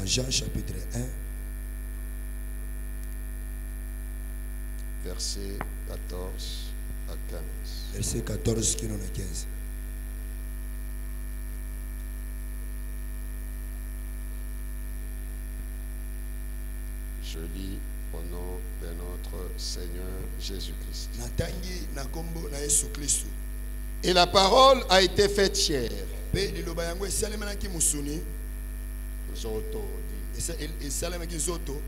Jean chapitre 1, verset 14 à 15. verset 14 qui nous a 15. Je lis au nom de notre Seigneur Jésus-Christ. Natangi na kombo na Yesu Kristo. Et la parole a été faite chair. Pe liloba yango esalemaki musuni. Zoto dit. Esalemaki zoto.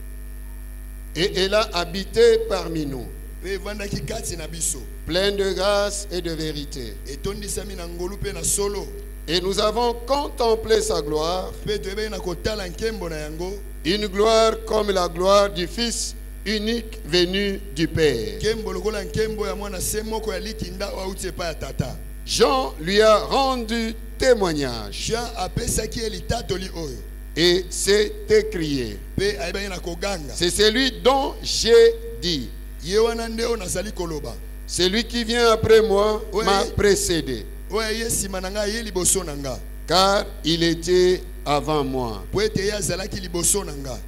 Et elle a habité parmi nous, Pe vandaki kati na biso. pleine de grâce et de vérité. Etondisami na ngolu pe na solo. Et nous avons contemplé sa gloire, Pe toyebe na kotala nkembo na yango. une gloire comme la gloire du Fils unique venu du Père. Nkembo lokola nkembo ya mwana se moko ya likinda o auti epai ya tata. Jean lui a rendu témoignage Jean apesaki elitatoli oyo. et s'est écrié. Pe ayebaki na koganga. C'est celui dont j'ai dit, Ye wana nde oyo nazali koloba. celui qui vient après moi Oui. m'a précédé, Oyo ye nsima na ngai ye liboso na nga. car il était avant moi. Po ete ye azalaki liboso na nga.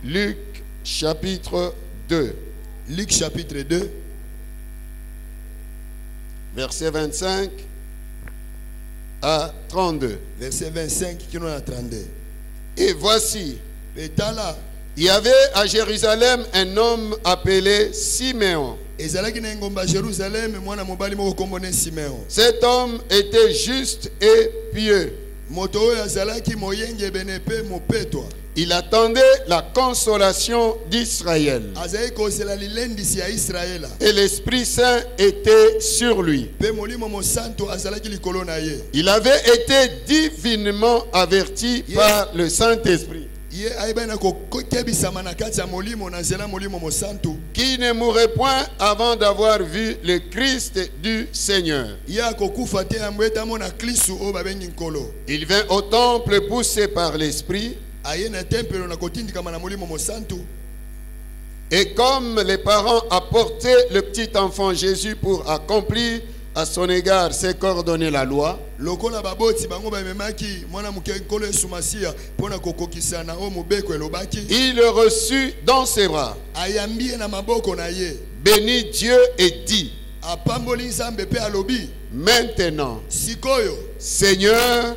Luc chapitre 2, Luc chapitre 2, verset 25 à 32. verset 25 qui nous a 32. Et voici, Et tala, il y avait à Jérusalem un homme appelé Siméon. ezalaki na ngomba Jérusalem mwana mobali moko kombo ne Simeon. Cet homme était juste et pieux. Moto oyo azalaki moyenge bene pe mopetwa. Il attendait la consolation d'Israël. Azali kozela lilendisi ya Israela. Et l'Esprit Saint était sur lui. Pe molimo mosanto azalaki likolo na ye. Il avait été divinement averti par le Saint-Esprit Ye ayeba na kokebisama na kati ya molimo na nzela molimo mosanto. qu'il ne mourrait point avant d'avoir vu le Christ du Seigneur. Ye akokufa te ya mbweta mona Kristo oyo babengi nkolo. Il vint au temple poussé par l'Esprit, Aye na tempelo na kotindikama na molimo mosanto. et comme les parents apportaient le petit enfant Jésus pour accomplir à son égard ses coordonnées la loi, Lokola baboti bango bamemaki mwana muke nkolo esumasiya pona kokokisa na o mobeko elobaki. il le reçut dans ses bras, Ayambie na maboko na ye. bénit Dieu et dit, Apamboli nzambe pe alobi. maintenant, Sikoyo, Seigneur,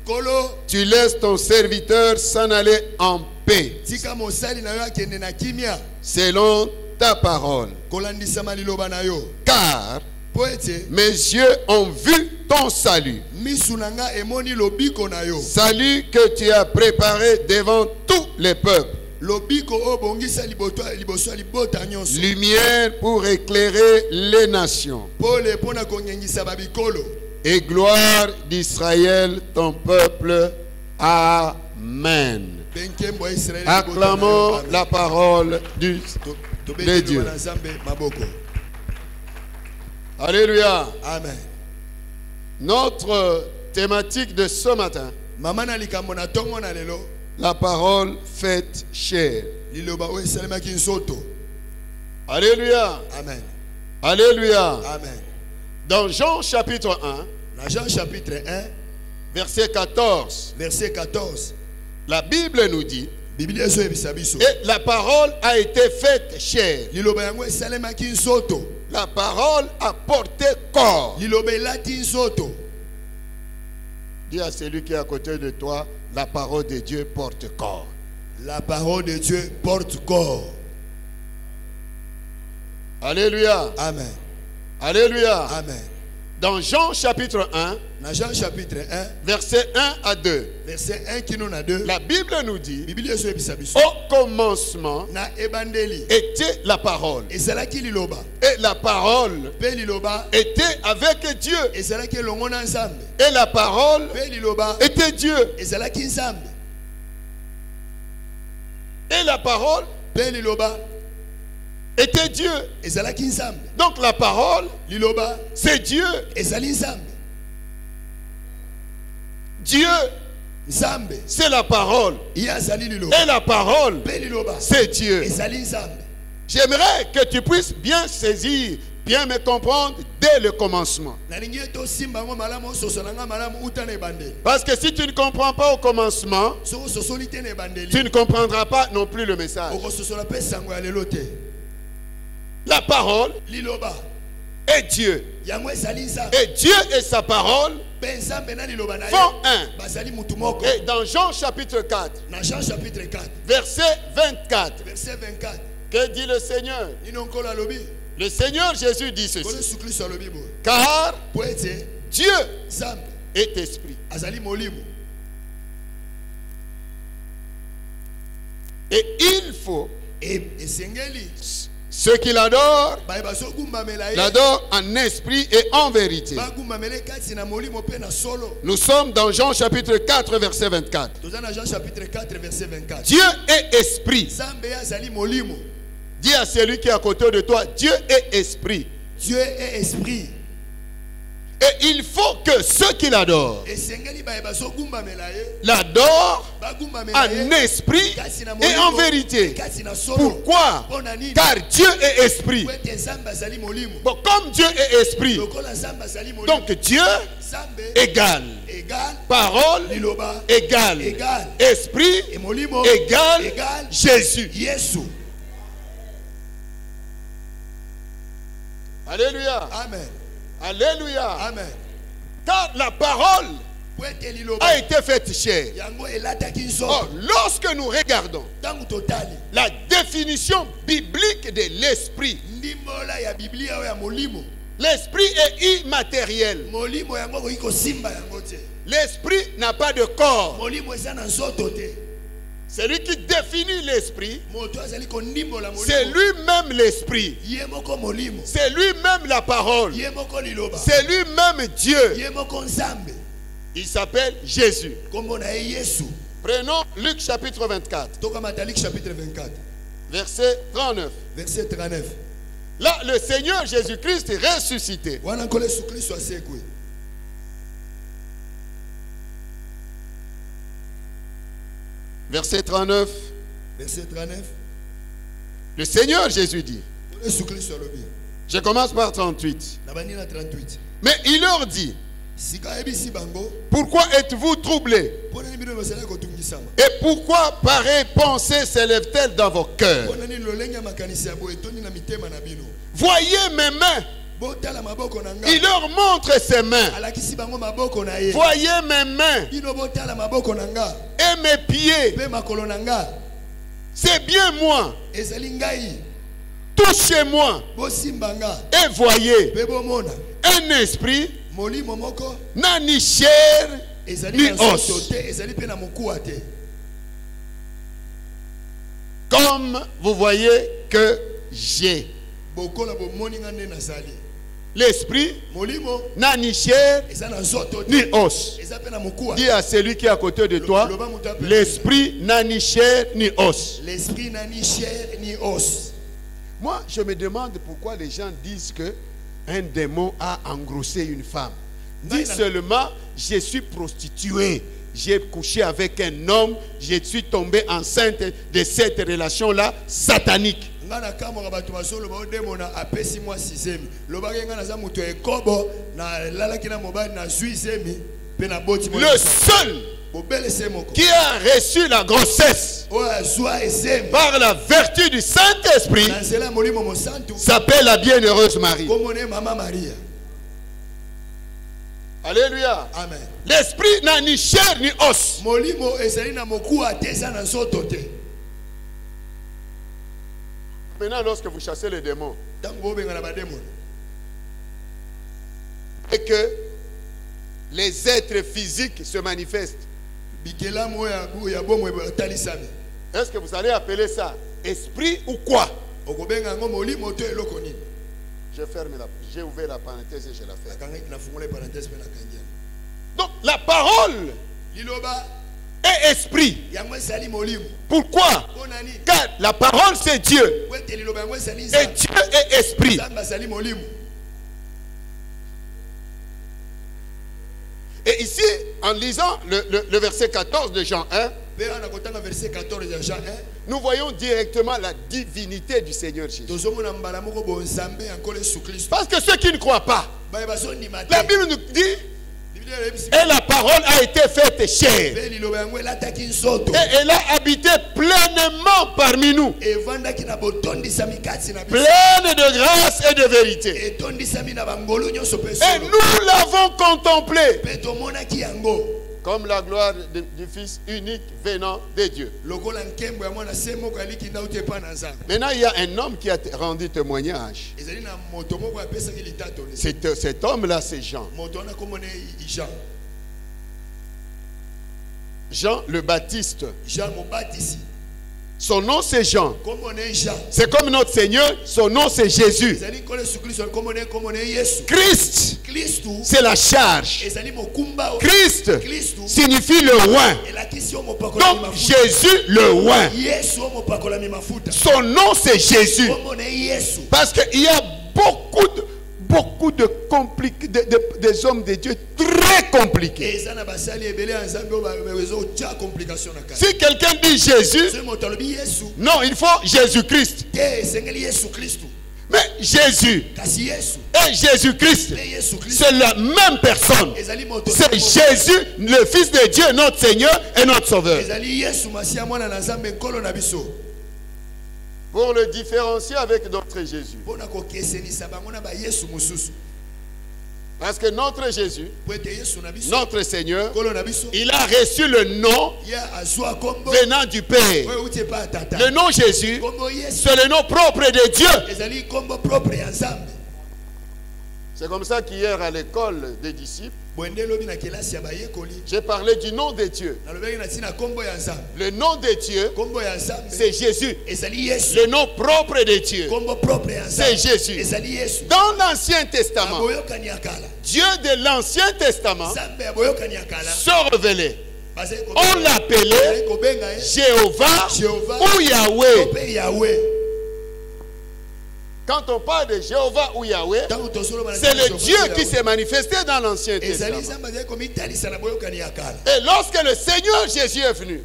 kolo, tu laisses ton serviteur s'en aller en paix, tika mosali na yo akende na kimia. selon ta parole. Kolandisama liloba na yo. Car Po ete, mes yeux ont vu ton salut, misu na nga emoni lobiko na yo. salut que tu as préparé devant tous les peuples, Lobiko o bongisa liboso libota nyonso. lumière pour éclairer les nations, Pole pona kongengisa babikolo. et gloire d'Israël, ton peuple. Amen. Benkembo ya Israeli. Acclamons la parole de Dieu. Maboko. Alléluia. Amen. Notre thématique de ce matin, Mama na likambo na tongo na lelo. la parole faite chair. Liloba o esalemaki nzoto. Alléluia. Amen. Alléluia. Amen. Dans Jean chapitre 1, Dans Jean chapitre 1, verset 14, verset 14, la Bible nous dit, Biblia ezo yebisa biso. et la parole a été faite chair. Liloba yango esalemaki nzoto. La parole a porté corps. Liloba elati nzoto. Dis à celui qui est à côté de toi, la parole de Dieu porte corps. La parole de Dieu porte corps. Alléluia. Amen. Alléluia. Amen. Dans Jean chapitre 1, Dans Jean chapitre 1, verset 1 à 2, verset 1 qui nous a 2, la Bible nous dit, Biblia ezo yebisa biso. au commencement Na ebandeli. était la parole. Ezalaki liloba. Et la parole Pe liloba. était avec Dieu. Ezalaki elongo na nzambe. Et la parole Pe liloba. était Dieu. Ezalaki nzambe. Et la parole Pe liloba. était Dieu. Ezalaki nzambe. Donc la parole, Liloba. c'est Dieu. Ezali nzambe. Dieu, Nzambe. c'est la parole. Ye azali liloba. Et la parole, Pe liloba. c'est Dieu. Ezali nzambe. J'aimerais que tu puisses bien saisir bien me comprendre dès le commencement. Parce que si tu ne comprends pas au commencement, tu ne comprendras pas non plus le message. La parole est Dieu. Et Dieu et sa parole font un. Et dans Jean chapitre 4, verset 24, que dit le Seigneur? Le Seigneur Jésus dit ceci: car Dieu est esprit. Et il faut ceux qui l'adorent, l'adorent en esprit et en vérité. Nous sommes dans Jean chapitre 4, verset 24. Dieu est esprit. Dis à celui qui est à côté de toi, Dieu est esprit. Dieu est esprit. Et il faut que ceux qui l'adorent l'adorent en esprit et en vérité. Pourquoi? Car Dieu est esprit. Bon, comme Dieu est esprit, donc Dieu égale parole égale esprit égale Jésus. Alléluia. Amen. Alléluia. Amen. Car la parole a été faite chair. Or, lorsque nous regardons la définition biblique de l'esprit, l'esprit est immatériel. L'esprit n'a pas de corps. Celui qui définit l'esprit, c'est lui-même l'esprit. C'est lui-même la parole. C'est lui-même Dieu. Il s'appelle Jésus. Prenons Luc chapitre 24. Verset 39. Là, le Seigneur Jésus-Christ est ressuscité. Verset 39. Le Seigneur Jésus dit. Je commence par 38. Mais il leur dit: pourquoi êtes-vous troublés? Et pourquoi pareille pensée s'élève-t-elle dans vos cœurs? Voyez mes mains. Il leur montre ses mains. Voyez mes mains et mes pieds. C'est bien moi. Touchez-moi et voyez. Un esprit n'a ni chair ni os. Comme vous voyez que j'ai. L'esprit n'a ni chair ni os. Dis à celui qui est à côté de toi, l'esprit n'a ni chair ni os. L'esprit n'a ni chair ni os. Moi, je me demande pourquoi les gens disent que un démon a engrossé une femme. Dis seulement: je suis prostituée, j'ai couché avec un homme, je suis tombé enceinte de cette relation-là satanique. Le seul qui a reçu la grossesse par la vertu du Saint-Esprit s'appelle la bienheureuse Marie. Alléluia. Amen. L'esprit n'a ni chair ni os. Maintenant, lorsque vous chassez les démons et que les êtres physiques se manifestent, est-ce que vous allez appeler ça esprit ou quoi? J'ai ouvert la parenthèse et je la ferme. Donc la parole est esprit. Pourquoi? Car la parole c'est Dieu. Et Dieu est esprit. Et ici, en lisant le verset 14 de Jean 1, nous voyons directement la divinité du Seigneur Jésus. Parce que ceux qui ne croient pas, la Bible nous dit, et la parole a été faite chair. Et elle a habité pleinement parmi nous. Pleine de grâce et de vérité. Et nous l'avons contemplé. Comme la gloire du Fils unique venant de Dieu. Maintenant, il y a un homme qui a rendu témoignage. Cet homme-là, c'est Jean. Jean le Baptiste. Son nom c'est Jean. C'est comme notre Seigneur, son nom c'est Jésus. Christ, c'est la charge. Christ signifie le roi. Donc Jésus le roi. Son nom c'est Jésus. Parce qu'il y a beaucoup de des hommes de Dieu très compliqués. Si quelqu'un dit Jésus, non, il faut Jésus-Christ. Mais Jésus et Jésus-Christ, c'est la même personne. C'est Jésus, le Fils de Dieu, notre Seigneur et notre Sauveur. Pour le différencier avec notre Jésus. Parce que notre Jésus, notre Seigneur, il a reçu le nom venant du Père. Le nom Jésus, c'est le nom propre de Dieu. C'est comme ça qu'hier à l'école des disciples, j'ai parlé du nom de Dieu. Le nom de Dieu, c'est Jésus. Le nom propre de Dieu, c'est Jésus. Dans l'Ancien Testament, Dieu de l'Ancien Testament se révélait. On l'appelait Jéhovah ou Yahweh. Quand on parle de Jéhovah ou Yahweh, c'est le Dieu qui s'est manifesté dans l'Ancien Testament. Et lorsque le Seigneur Jésus est venu,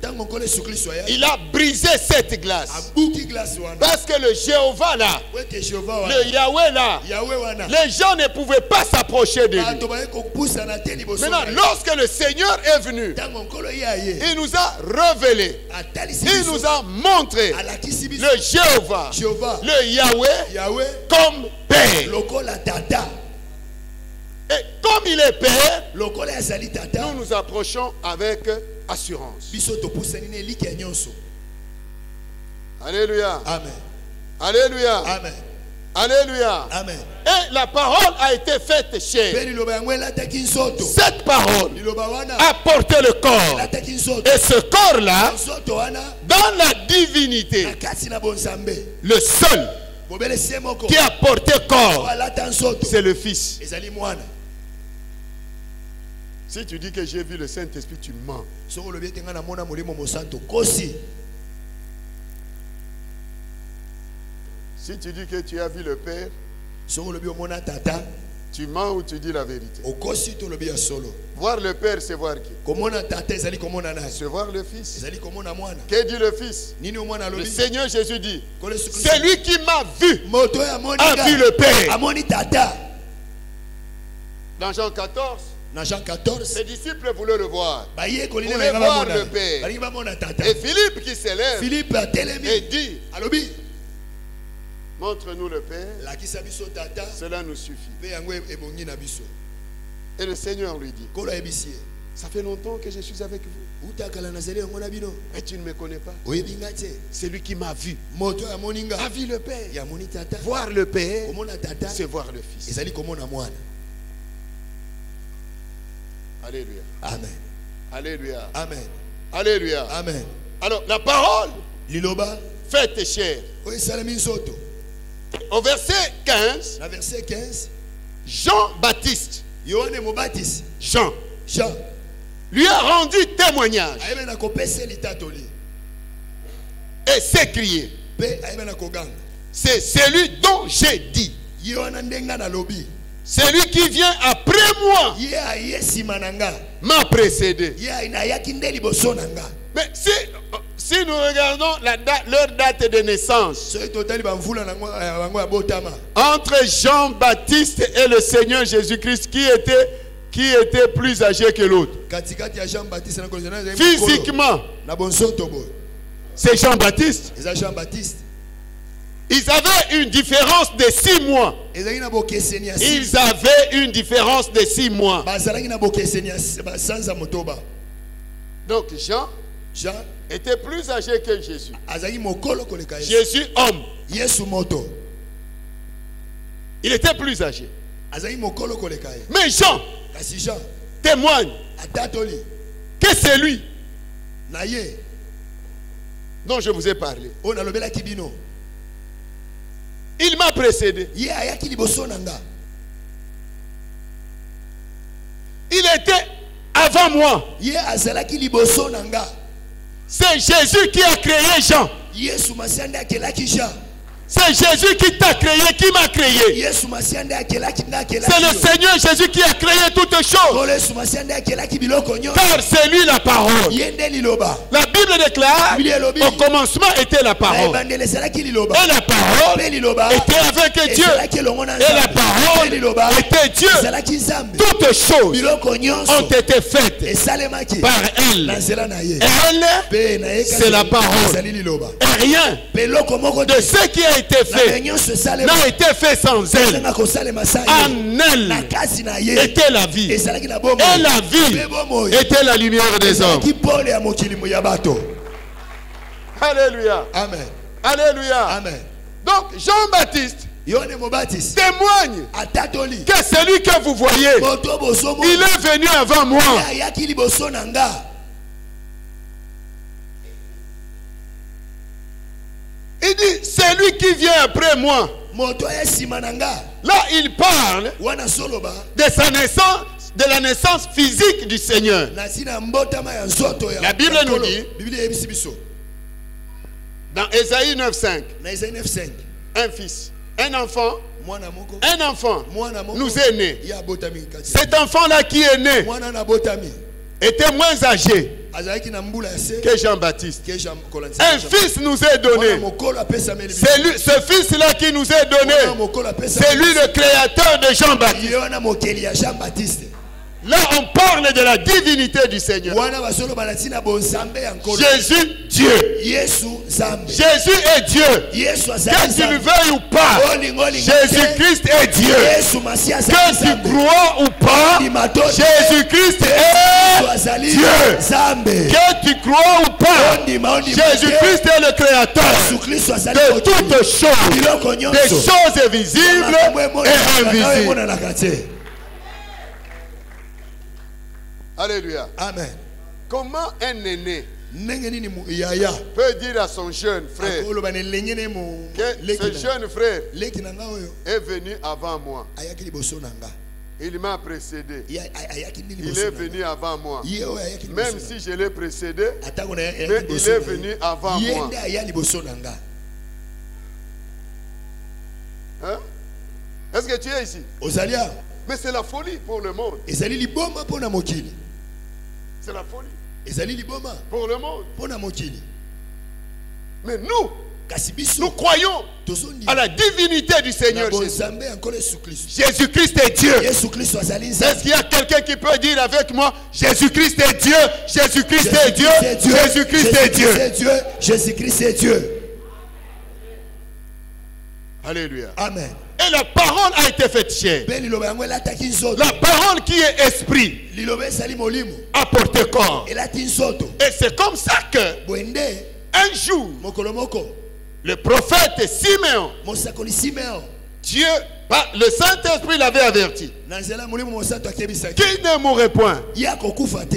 il a brisé cette glace. Parce que le Jéhovah là, le Yahweh là, les gens ne pouvaient pas s'approcher de lui. Maintenant, lorsque le Seigneur est venu, il nous a révélé, il nous a montré le Jéhovah, le Yahweh, comme Père. Et comme il est Père, nous nous approchons avec assurance. Alléluia. Amen. Alléluia. Amen. Alléluia. Amen. Et la parole a été faite chair. Cette parole a porté le corps. Et ce corps-là, dans la divinité, le seul qui a porté corps, c'est le Fils. Si tu dis que j'ai vu le Saint-Esprit, tu mens. Si tu dis que tu as vu le Père, tu mens ou tu dis la vérité. Voir le Père, c'est voir qui? C'est voir le Fils. Que dit le Fils? Le Seigneur Jésus dit, celui qui m'a vu a vu le Père. Dans Jean 14, les disciples voulaient le voir. Ils voulaient voir le Père. Et Philippe qui s'élève et dit, montre-nous le Père, cela nous suffit. Et le Seigneur lui dit, ça fait longtemps que je suis avec vous. Et tu ne me connais pas. Celui qui m'a vu a vu le Père. Voir le Père, c'est voir le Fils. Alléluia. Amen. Alléluia. Amen. Alléluia. Amen. Alors la parole faite chair. Au verset 15, Jean-Baptiste, Jean, lui a rendu témoignage et s'écrié, c'est celui dont j'ai dit, celui qui vient après moi m'a précédé. Mais si nous regardons leur date de naissance, entre Jean-Baptiste et le Seigneur Jésus-Christ, qui était plus âgé que l'autre? Physiquement, c'est Jean-Baptiste. Ils avaient une différence de 6 mois. Ils avaient une différence de 6 mois. Donc Jean était plus âgé que Jésus. Jésus, homme. Il était plus âgé. Mais Jean témoigne que c'est lui dont je vous ai parlé. Il m'a précédé. Il était avant moi. C'est Jésus qui a créé Jean. C'est Jésus qui t'a créé, qui m'a créé. C'est le Seigneur Jésus qui a créé toutes choses. Car c'est lui la parole. La Bible déclare, au commencement était la parole. Et la parole était avec Dieu. Et la parole était Dieu. Toutes choses ont été faites par elle. Et elle, c'est la parole. Et rien de ce qui a été fait n'a été fait sans elle. En elle était la vie. Et la vie était la lumière des hommes. Alléluia. Amen. Alléluia. Amen. Donc Jean-Baptiste témoigne que celui que vous voyez, il est venu avant moi. Il dit, c'est lui qui vient après moi. Là, il parle de sa naissance, de la naissance physique du Seigneur. La Bible nous dit, dans Ésaïe 9,5, un fils, un enfant nous est né. Cet enfant-là qui est né était moins âgé que Jean-Baptiste. Un fils nous est donné. Ce fils-là qui nous est donné, c'est lui le créateur de Jean-Baptiste. Là, on parle de la divinité du Seigneur. Jésus, Dieu. Jésus est Dieu. Que tu le veuilles ou pas, Jésus-Christ est Dieu. Que tu crois ou pas, Jésus-Christ est Dieu. Que tu crois ou pas, Jésus-Christ est le créateur de toutes choses, des choses visibles et invisibles. Alléluia. Amen. Comment un aîné peut dire à son jeune frère que ce jeune frère est venu avant moi? Il m'a précédé. Il est venu avant moi. Même si je l'ai précédé, mais il est venu avant moi. Hein? Est-ce que tu es ici? Mais c'est la folie pour le monde. C'est la folie pour le monde. Mais nous croyons à la divinité du Seigneur Jésus. Jésus-Christ est Dieu. Est-ce qu'il y a quelqu'un qui peut dire avec moi, Jésus-Christ est Dieu, Jésus-Christ est Dieu, Jésus-Christ est Dieu. Jésus-Christ est Dieu. Alléluia. Amen. Et la parole a été faite chair. La parole qui est esprit a porté corps. Et c'est comme ça que un jour, le prophète Simeon, Dieu, le Saint-Esprit l'avait averti qu'il ne mourrait point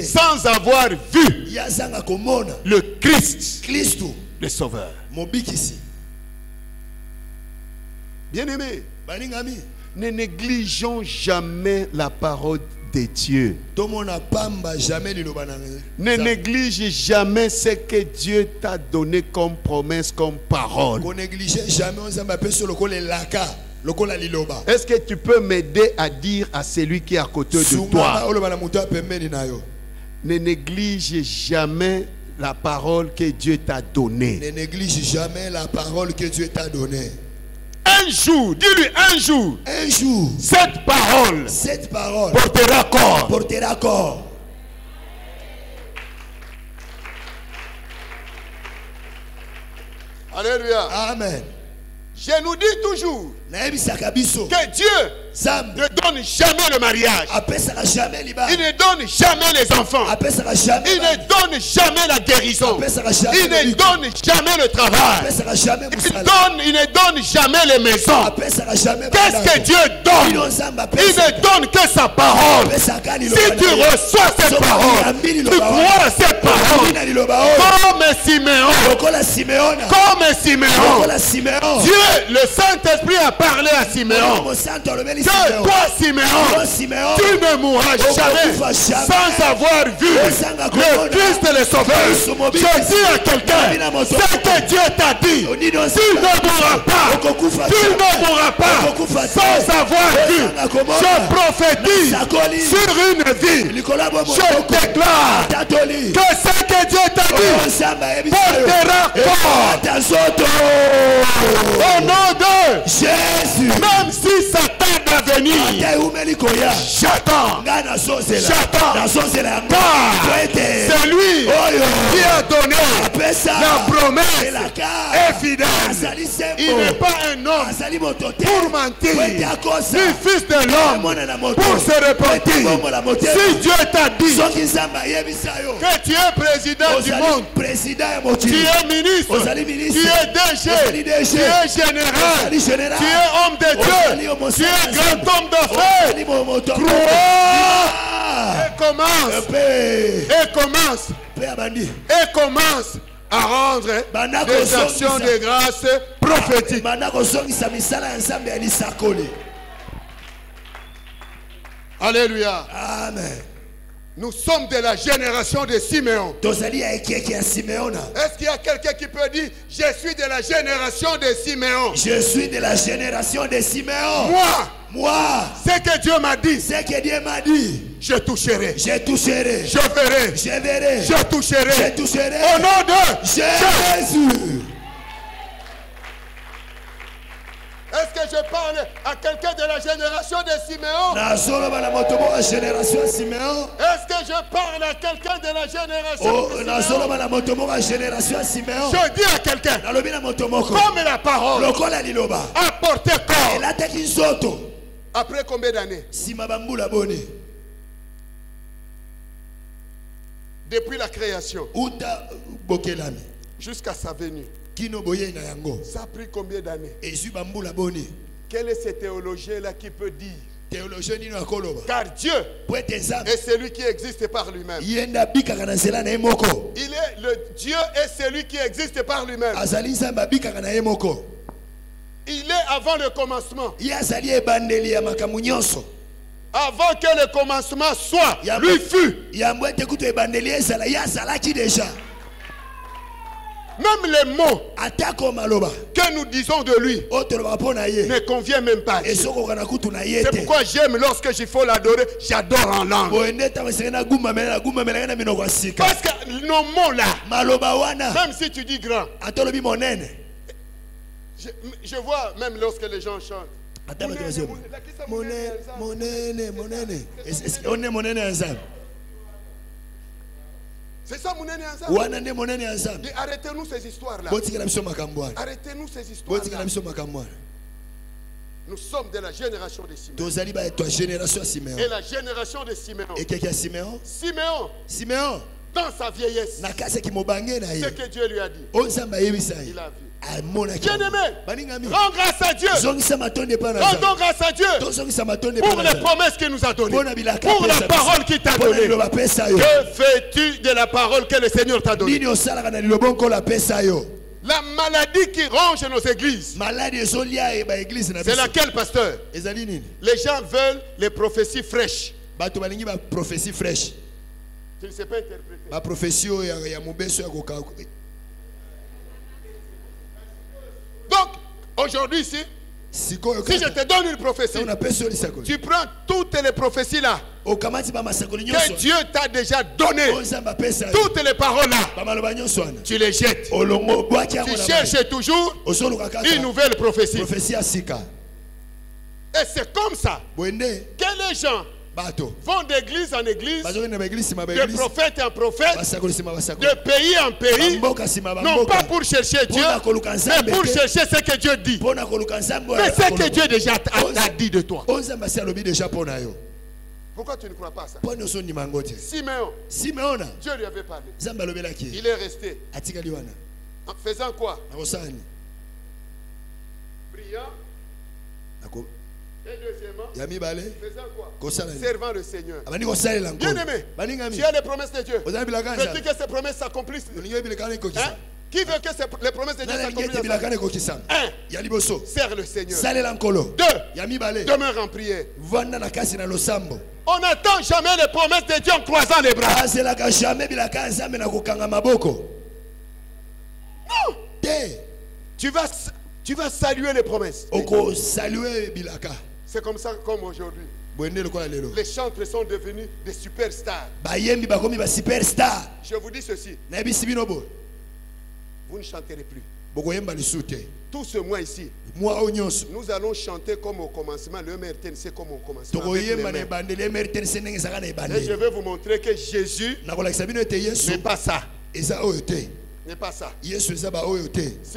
sans avoir vu le Christ, le Sauveur. Bien-aimés, ne négligeons jamais la parole de Dieu. Ne néglige jamais ce que Dieu t'a donné comme promesse, comme parole. Est-ce que tu peux m'aider à dire à celui qui est à côté de toi? Ne néglige jamais la parole que Dieu t'a donnée. Ne néglige jamais la parole que Dieu t'a donnée. Un jour, dis-lui un jour. Un jour, Cette parole portera corps. Portera corps. Alléluia. Amen. Je nous dis toujours que Dieu ne donne jamais le mariage. Il ne donne jamais les enfants. Il ne donne jamais la guérison. Il ne donne jamais le travail. Il ne donne jamais les maisons. Qu'est-ce que Dieu donne? Il ne donne que sa parole. Si tu reçois cette parole, tu crois à cette parole. Comme Siméon. Dieu, le Saint-Esprit a parlé à Siméon. Que toi, Siméon, tu ne mourras jamais sans avoir vu le Christ et le Sauveur. Je dis à quelqu'un, ce que Dieu t'a dit, tu ne mourras pas. Tu ne mourras pas sans avoir vu. Je prophétise sur une vie. Je déclare que ce que Dieu t'a dit portera corps. Au nom de Jésus. Même si ça tarde à venir, j'attends. C'est lui qui a donné la promesse est fidèle. Il n'est pas un homme pour mentir, ni fils de l'homme pour se repentir. Si Dieu t'a dit que tu es président du monde, tu es ministre, tu es DG, tu es général, tu es homme de Dieu, tu es grand homme d'affaires, et commence à rendre des actions de grâce prophétiques. Alléluia. Amen. Nous sommes de la génération de Siméon. Est-ce qu'il y a quelqu'un qui peut dire, je suis de la génération de Siméon? Je suis de la génération de Siméon. Moi, ce que Dieu m'a dit, je toucherai. Je verrai. Je toucherai. Au nom de Jésus. Est-ce que je parle à quelqu'un de la génération de Siméon? Est-ce que je parle à quelqu'un de la génération de Siméon? Je dis à quelqu'un, comme la parole a porté corps. Après combien d'années? Depuis la création jusqu'à sa venue. Ça a pris combien d'années? Quel est ce théologien-là qui peut dire? Car Dieu est celui qui existe par lui-même. Il est le Dieu est celui qui existe par lui-même. Il est avant le commencement. Avant que le commencement soit, lui fut. Même les mots que nous disons de lui ne conviennent même pas. C'est pourquoi j'aime lorsque il faut l'adorer, j'adore en langue. Parce que nos mots là, même si tu dis grand, je vois même lorsque les gens chantent. C'est ça Mounene ensemble. Arrêtez-nous ces histoires-là. Arrêtez-nous ces histoires-là. Nous sommes de la génération de Siméon. Et la génération de Siméon. Siméon, dans sa vieillesse, ce que Dieu lui a dit, il a vu. Bien-aimé, rends grâce à Dieu. Rendons grâce à Dieu pour les promesses qu'il nous a données, pour la parole qu'il t'a donnée. Que fais-tu de la parole que le Seigneur t'a donnée? La maladie qui ronge nos églises, c'est laquelle, pasteur? Les gens veulent les prophéties fraîches. Tu ne sais pas interpréter. Donc, aujourd'hui ici, si je te donne une prophétie, tu prends toutes les prophéties là, que Dieu t'a déjà donné, toutes les paroles là, tu les jettes. Tu cherches toujours une nouvelle prophétie. Et c'est comme ça que les gens vont d'église en église, de prophète en prophète, de pays en pays, non pas pour chercher Dieu, mais pour chercher ce que Dieu dit. Mais ce que Dieu déjà a dit de toi. Pourquoi tu ne crois pas ça? Siméon, Dieu lui avait parlé. Il est resté. En faisant quoi? Brillant. Et deuxièmement, faisant quoi? Servant le Seigneur. Bien aimé, tu as les promesses de Dieu. Veux-tu que ces promesses s'accomplissent? Hein? Qui veut que les promesses de Dieu s'accomplissent? 1. Sers le Seigneur. 2. Demeure en prière. On n'attend jamais les promesses de Dieu en croisant les bras. Non. Tu vas saluer les promesses. C'est comme ça comme aujourd'hui. Les chantres sont devenus des superstars. Je vous dis ceci. Vous ne chanterez plus. Tout ce mois ici, nous allons chanter comme au commencement, le MRTNC comme au commencement. Et je vais vous montrer que Jésus n'est pas ça. N'est pas ça. Si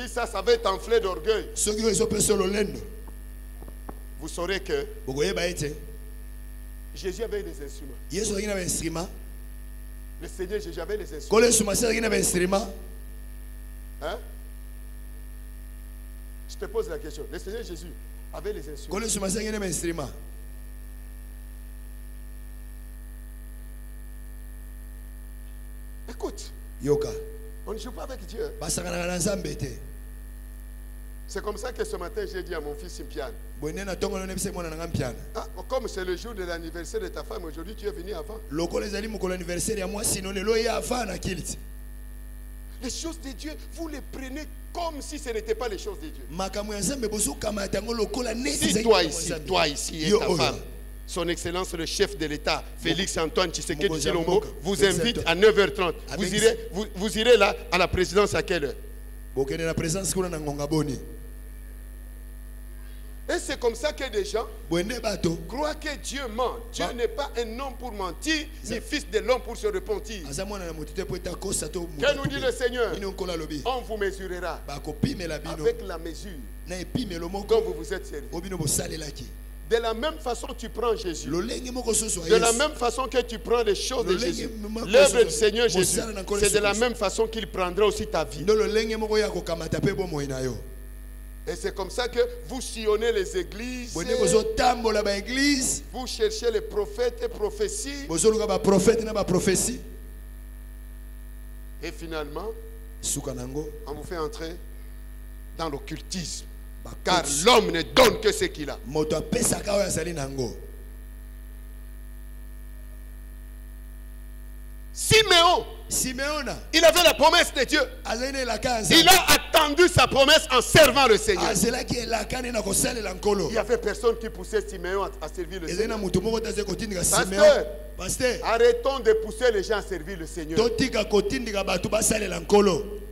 ça va être enflé d'orgueil, vous saurez que Jésus avait des instruments. Le Seigneur Jésus avait des instruments. Hein? Je te pose la question. Le Seigneur Jésus avait les instruments. Écoute, on ne joue pas avec Dieu. C'est comme ça que ce matin j'ai dit à mon fils Simpiane. Ah, comme c'est le jour de l'anniversaire de ta femme, aujourd'hui tu es venu avant. Les choses de Dieu, vous les prenez comme si ce n'était pas les choses de Dieu. Si toi ici et ta femme, son Excellence le chef de l'État, Félix Antoine Tshisekedi Tshilombo, vous invite à 9h30. Vous irez là à la présidence à quelle heure? Et c'est comme ça que des gens croient que Dieu ment. Dieu n'est pas un homme pour mentir, ni fils de l'homme pour se repentir. Que nous dit le Seigneur? On vous mesurera avec la mesure dont vous vous êtes servi. De la même façon tu prends Jésus. De la même façon que tu prends les choses de Jésus. L'œuvre du Seigneur Jésus, c'est de la même façon qu'il prendra aussi ta vie. Et c'est comme ça que vous sillonnez les églises. Vous cherchez les prophètes et prophéties. Et finalement, on vous fait entrer dans l'occultisme. Car l'homme ne donne que ce qu'il a. Siméon, il avait la promesse de Dieu. Il a attendu sa promesse en servant le Seigneur. Il y avait personne qui poussait Siméon à servir le Seigneur. Pasteur, arrêtons de pousser les gens à servir le Seigneur.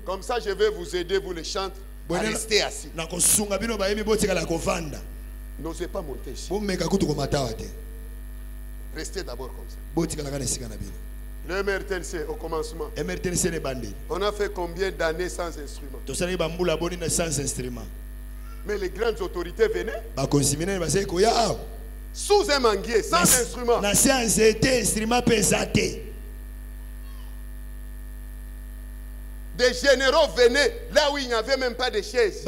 Comme ça, je vais vous aider, vous les chantres, à rester assis. N'osez pas monter ici. Restez d'abord comme ça. Le MRTNC au commencement. On a fait combien d'années sans instrument? Mais les grandes autorités venaient sous un manguier, sans instrument. Des généraux venaient là où il n'y avait même pas de chaises.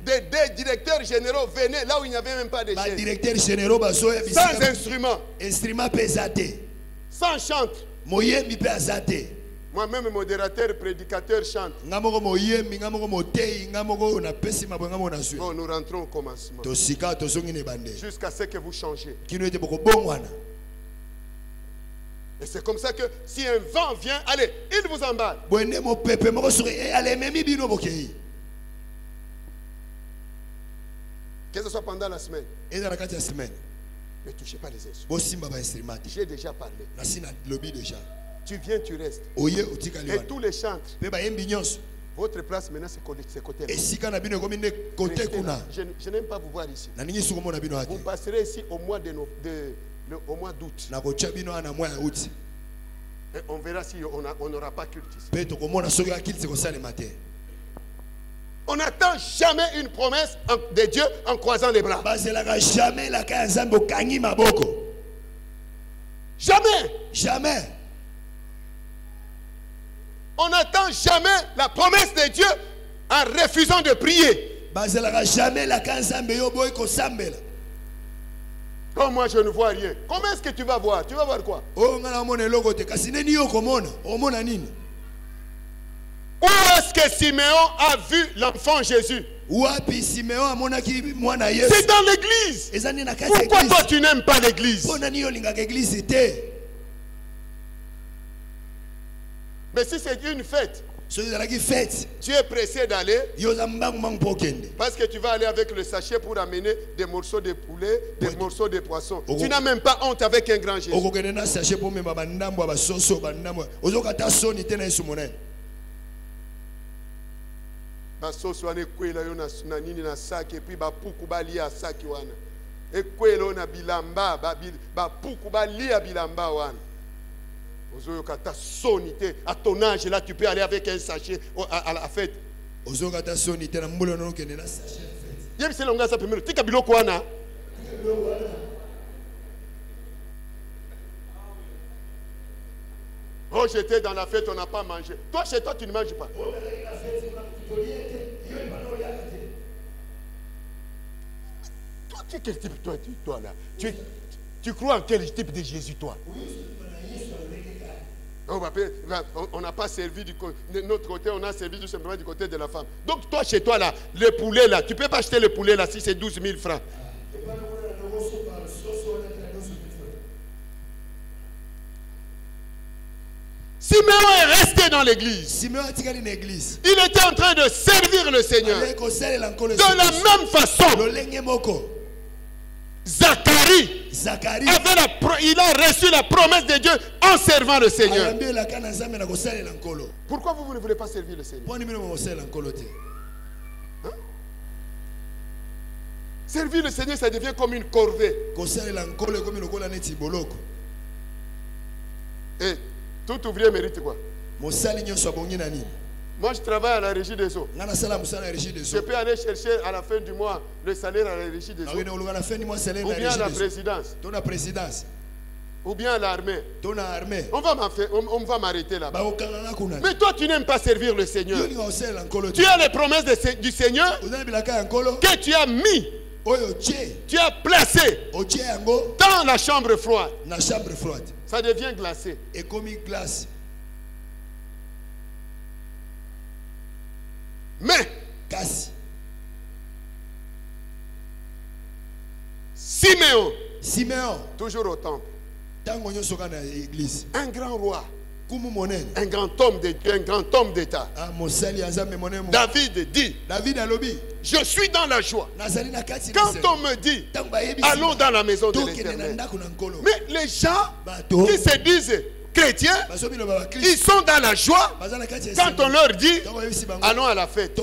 Des directeurs généraux venaient là où il n'y avait même pas de chaises. Sans instrument. Sans chante. Moi-même, modérateur, prédicateur, chante. Bon, nous rentrons au commencement. Jusqu'à ce que vous changez. Et c'est comme ça que si un vent vient, allez, il vous emballe. Que ce soit pendant la semaine. Ne touchez pas les instruments. J'ai déjà parlé. Tu viens, tu restes. Et tous les chantres. Votre place maintenant c'est côté. Je n'aime pas vous voir ici. Vous passerez ici au mois d'août. Et on verra si on n'aura pas culte ici. On n'attend jamais une promesse de Dieu en croisant les bras. Jamais. Jamais. On n'attend jamais la promesse de Dieu en refusant de prier. Comme moi je ne vois rien. Comment est-ce que tu vas voir? Tu vas voir quoi? Où est-ce que Siméon a vu l'enfant Jésus? C'est dans l'église. Pourquoi toi tu n'aimes pas l'église? Mais si c'est une fête, tu es pressé d'aller parce que tu vas aller avec le sachet pour amener des morceaux de poulet, des morceaux de poisson. Tu n'as même pas honte avec un grand Jésus. Basoso ane kwela yo na nini na saki et puis ba puku ba lia saki wana. E kwela na bilamba ba puku ba lia bilamba wana. Ozoyo kata sonité à ton âge là tu peux aller avec un sachet à la fête. Ozoyo kata sonité na mbolo no kende na sachet fête. Yem se longa sa primero tika biloko wana. Oh j'étais dans la fête on n'a pas mangé. Toi chez toi tu ne manges pas. Toi, quel type toi là? Tu crois en quel type de Jésus toi? On n'a pas servi de notre côté, on a servi tout simplement du côté de la femme. Donc toi chez toi là, le poulet là, tu ne peux pas acheter le poulet là si c'est 12 000 francs. Siméon est resté dans l'église. Il était en train de servir le Seigneur. De la même façon, Zacharie il a reçu la promesse de Dieu en servant le Seigneur. Pourquoi vous ne voulez pas servir le Seigneur? Hein? Servir le Seigneur, ça devient comme une corvée. Et tout ouvrier mérite quoi? Moi je travaille à la régie des eaux. Je peux aller chercher à la fin du mois le salaire à la régie des eaux. Ou bien à la présidence. Ou bien à l'armée. On va m'arrêter là-bas. Mais toi tu n'aimes pas servir le Seigneur. Tu as les promesses du Seigneur que tu as mis. Tu as placé dans la chambre froide. Ça devient glacé. Et comme une glace. Mais Siméon, toujours au temple. Un grand roi. Un grand homme de Dieu, un grand homme d'État. David dit, je suis dans la joie. Quand on me dit, allons dans la maison de l'Éternel. Mais les gens qui se disent chrétiens, ils sont dans la joie quand on leur dit, allons à la fête.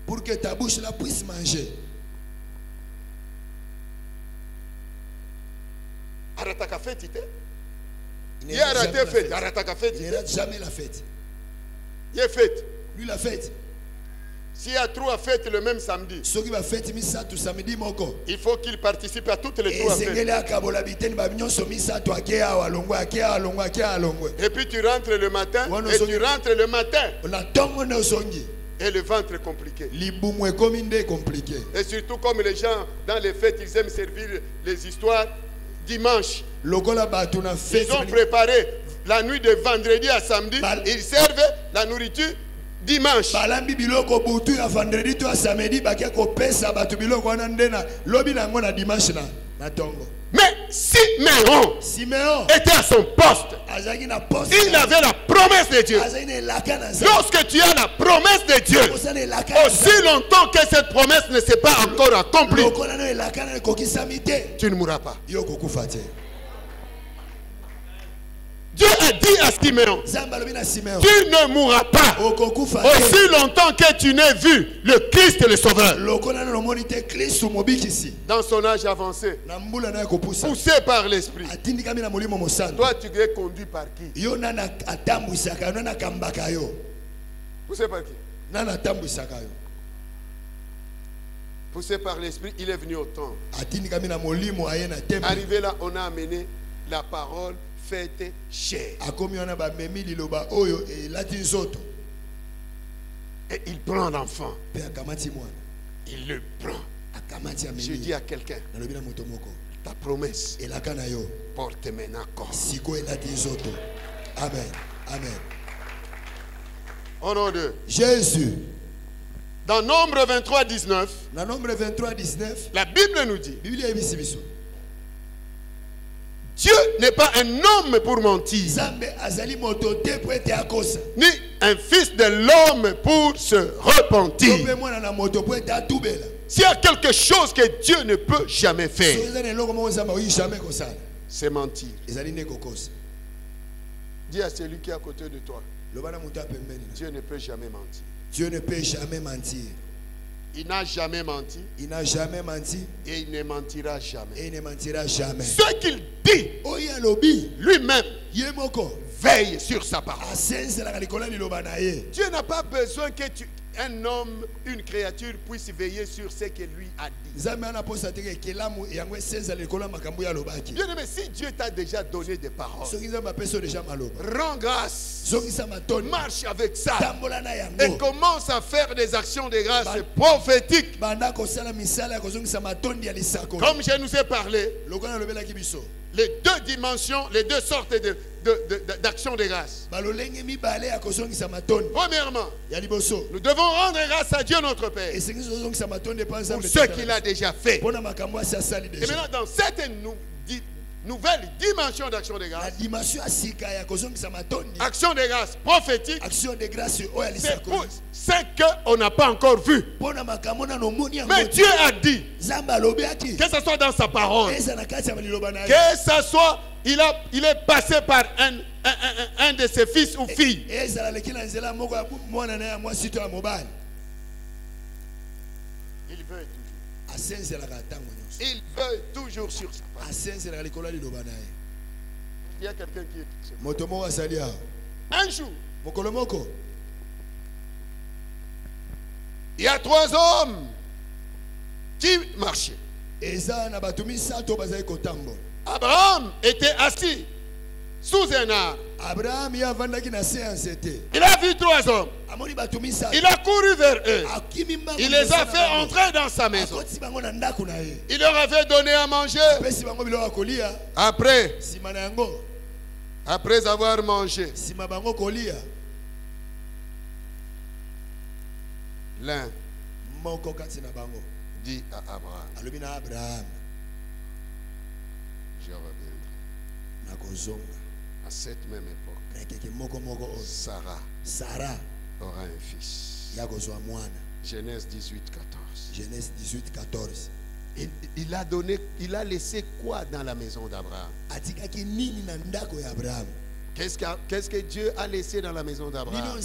Pour que ta bouche là puisse manger. Il a raté fête. Il ne rate jamais la fête. Il est fête. Lui la fête. S'il y a trois fêtes le même samedi, il faut qu'il participe à toutes les trois fêtes. Et puis tu rentres le matin, et tu rentres le matin. Et le ventre est compliqué. Et surtout comme les gens dans les fêtes, ils aiment servir les histoires dimanche. Ils ont préparé la nuit de vendredi à samedi. Ils servent la nourriture dimanche. Mais Siméon était à son poste. Il avait la promesse de Dieu. Lorsque tu as la promesse de Dieu, aussi longtemps que cette promesse ne s'est pas encore accomplie, tu ne mourras pas. Dieu a dit à Siméon, tu ne mourras pas aussi longtemps que tu n'aies vu le Christ le Sauveur. Dans son âge avancé, poussé par l'Esprit, toi tu es conduit par qui? Poussé par qui? Poussé par l'Esprit, il est venu au temple. Arrivé là, on a amené la parole faite chair. Et il prend l'enfant. Il le prend. Je dis à quelqu'un, ta promesse porte maintenant corps. Amen. Amen. Au nom de Jésus. Dans Nombre 23, 19, la Bible nous dit, Dieu n'est pas un homme pour mentir, ni un fils de l'homme pour se repentir. S'il y a quelque chose que Dieu ne peut jamais faire, c'est mentir. Dis à celui qui est à côté de toi, Dieu ne peut jamais mentir. Dieu ne peut jamais mentir. Il n'a jamais menti. Il n'a jamais menti. Et il ne mentira jamais. Et il ne mentira jamais. Ce qu'il dit, lui-même, veille sur sa parole. Dieu n'a pas besoin que un homme, une créature puisse veiller sur ce que lui a dit. Bien aimé, si Dieu t'a déjà donné des paroles, rends grâce, marche avec ça et commence à faire des actions de grâce prophétiques. Comme je nous ai parlé, les deux dimensions, les deux sortes d'actions de grâce. Premièrement, nous devons rendre grâce à Dieu notre Père pour ce qu'il a déjà fait. Et maintenant, dans cette nouvelle dimension d'action de grâce, action de grâce prophétique, c'est pour ce qu'on n'a pas encore vu. Mais Dieu a dit, que ce soit dans sa parole, que ce soit, il est passé par un de ses fils ou filles. Il veut toujours sur sa parole. Il y a quelqu'un qui est un jour, il y a 3 hommes qui marchaient. Abraham était assis sous un arbre. Il a vu 3 hommes. Il a couru vers eux. Il les a fait entrer dans sa maison. Il leur avait donné à manger. Après avoir mangé, l'un dit à Abraham, je reviendrai. À cette même époque, Sarah aura un fils. Genèse 18, 14. Il a laissé quoi dans la maison d'Abraham? Qu'est-ce que Dieu a laissé dans la maison d'Abraham?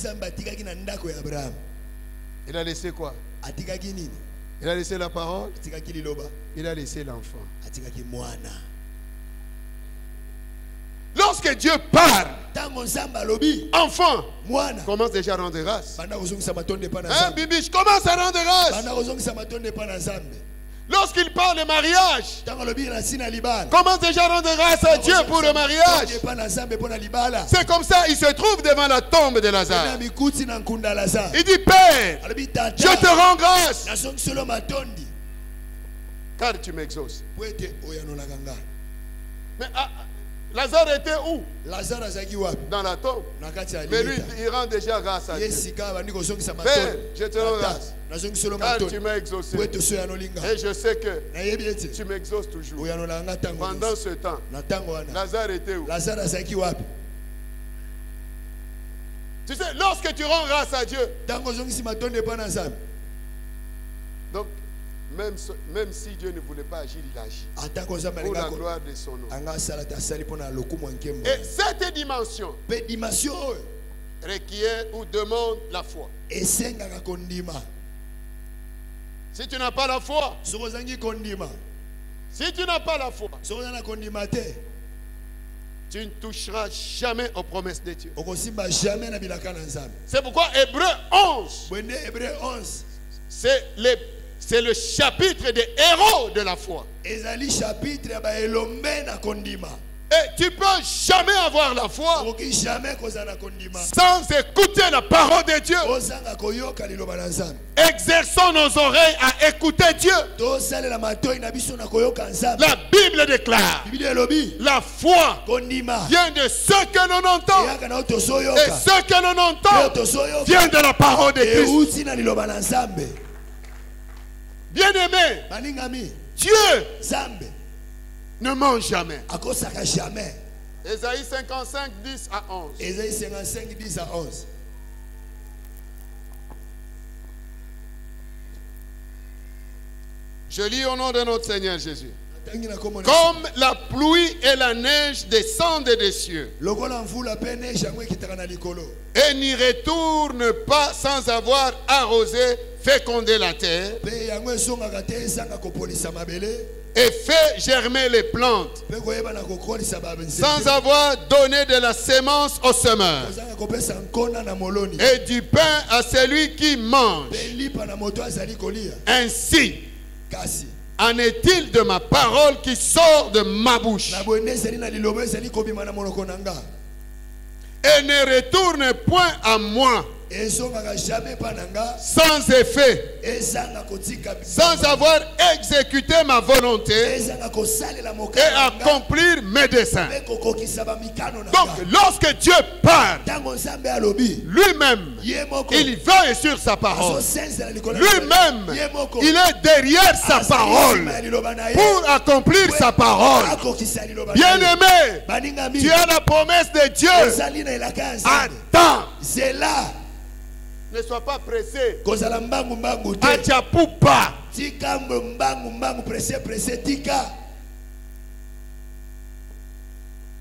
Il a laissé quoi? Il a laissé la parole. Il a laissé l'enfant. Lorsque Dieu parle, enfant commence déjà à rendre grâce. Bibiche commence à rendre grâce. Lorsqu'il parle de mariage, commence déjà à rendre grâce à Dieu pour le mariage. C'est comme ça, il se trouve devant la tombe de Lazare. Il dit, Père, je te rends grâce car tu m'exauces. Mais Lazare était où? Dans la tombe. Mais lui, il rend déjà grâce à Dieu. Père, je te rends grâce. Car tu m'as exaucé. Et je sais que tu m'exauces toujours. Pendant ce temps, Lazare était où? Tu sais, lorsque tu rends grâce à Dieu, donc, même si Dieu ne voulait pas agir, il agit. Pour la gloire de son nom. Et cette dimension requiert ou demande la foi. Si tu n'as pas la foi, tu ne toucheras jamais aux promesses de Dieu. C'est pourquoi Hébreu 11, c'est le chapitre des héros de la foi. Et tu peux jamais avoir la foi sans écouter la parole de Dieu. Exerçons nos oreilles à écouter Dieu. La Bible déclare: la foi vient de ce que l'on entend. Et ce que l'on entend vient de la parole de Christ. Bien-aimé, Dieu ne ment jamais. Ésaïe 55, 10 à 11. Ésaïe 55, 10 à 11. Je lis au nom de notre Seigneur Jésus. Comme la pluie et la neige descendent des cieux et n'y retourne pas sans avoir arrosé, fécondé la terre et fait germer les plantes sans avoir donné de la sémence au semeur et du pain à celui qui mange. Ainsi en est-il de ma parole qui sort de ma bouche et ne retourne point à moi sans effet, sans avoir exécuté ma volonté et accomplir mes desseins. Donc lorsque Dieu parle, lui-même il veille sur sa parole, lui-même il est derrière sa parole pour accomplir sa parole. Bien-aimé, tu as la promesse de Dieu. Attends. C'est là. Ne sois pas pressé. Achapoupa. Tika mbangu pressé tika.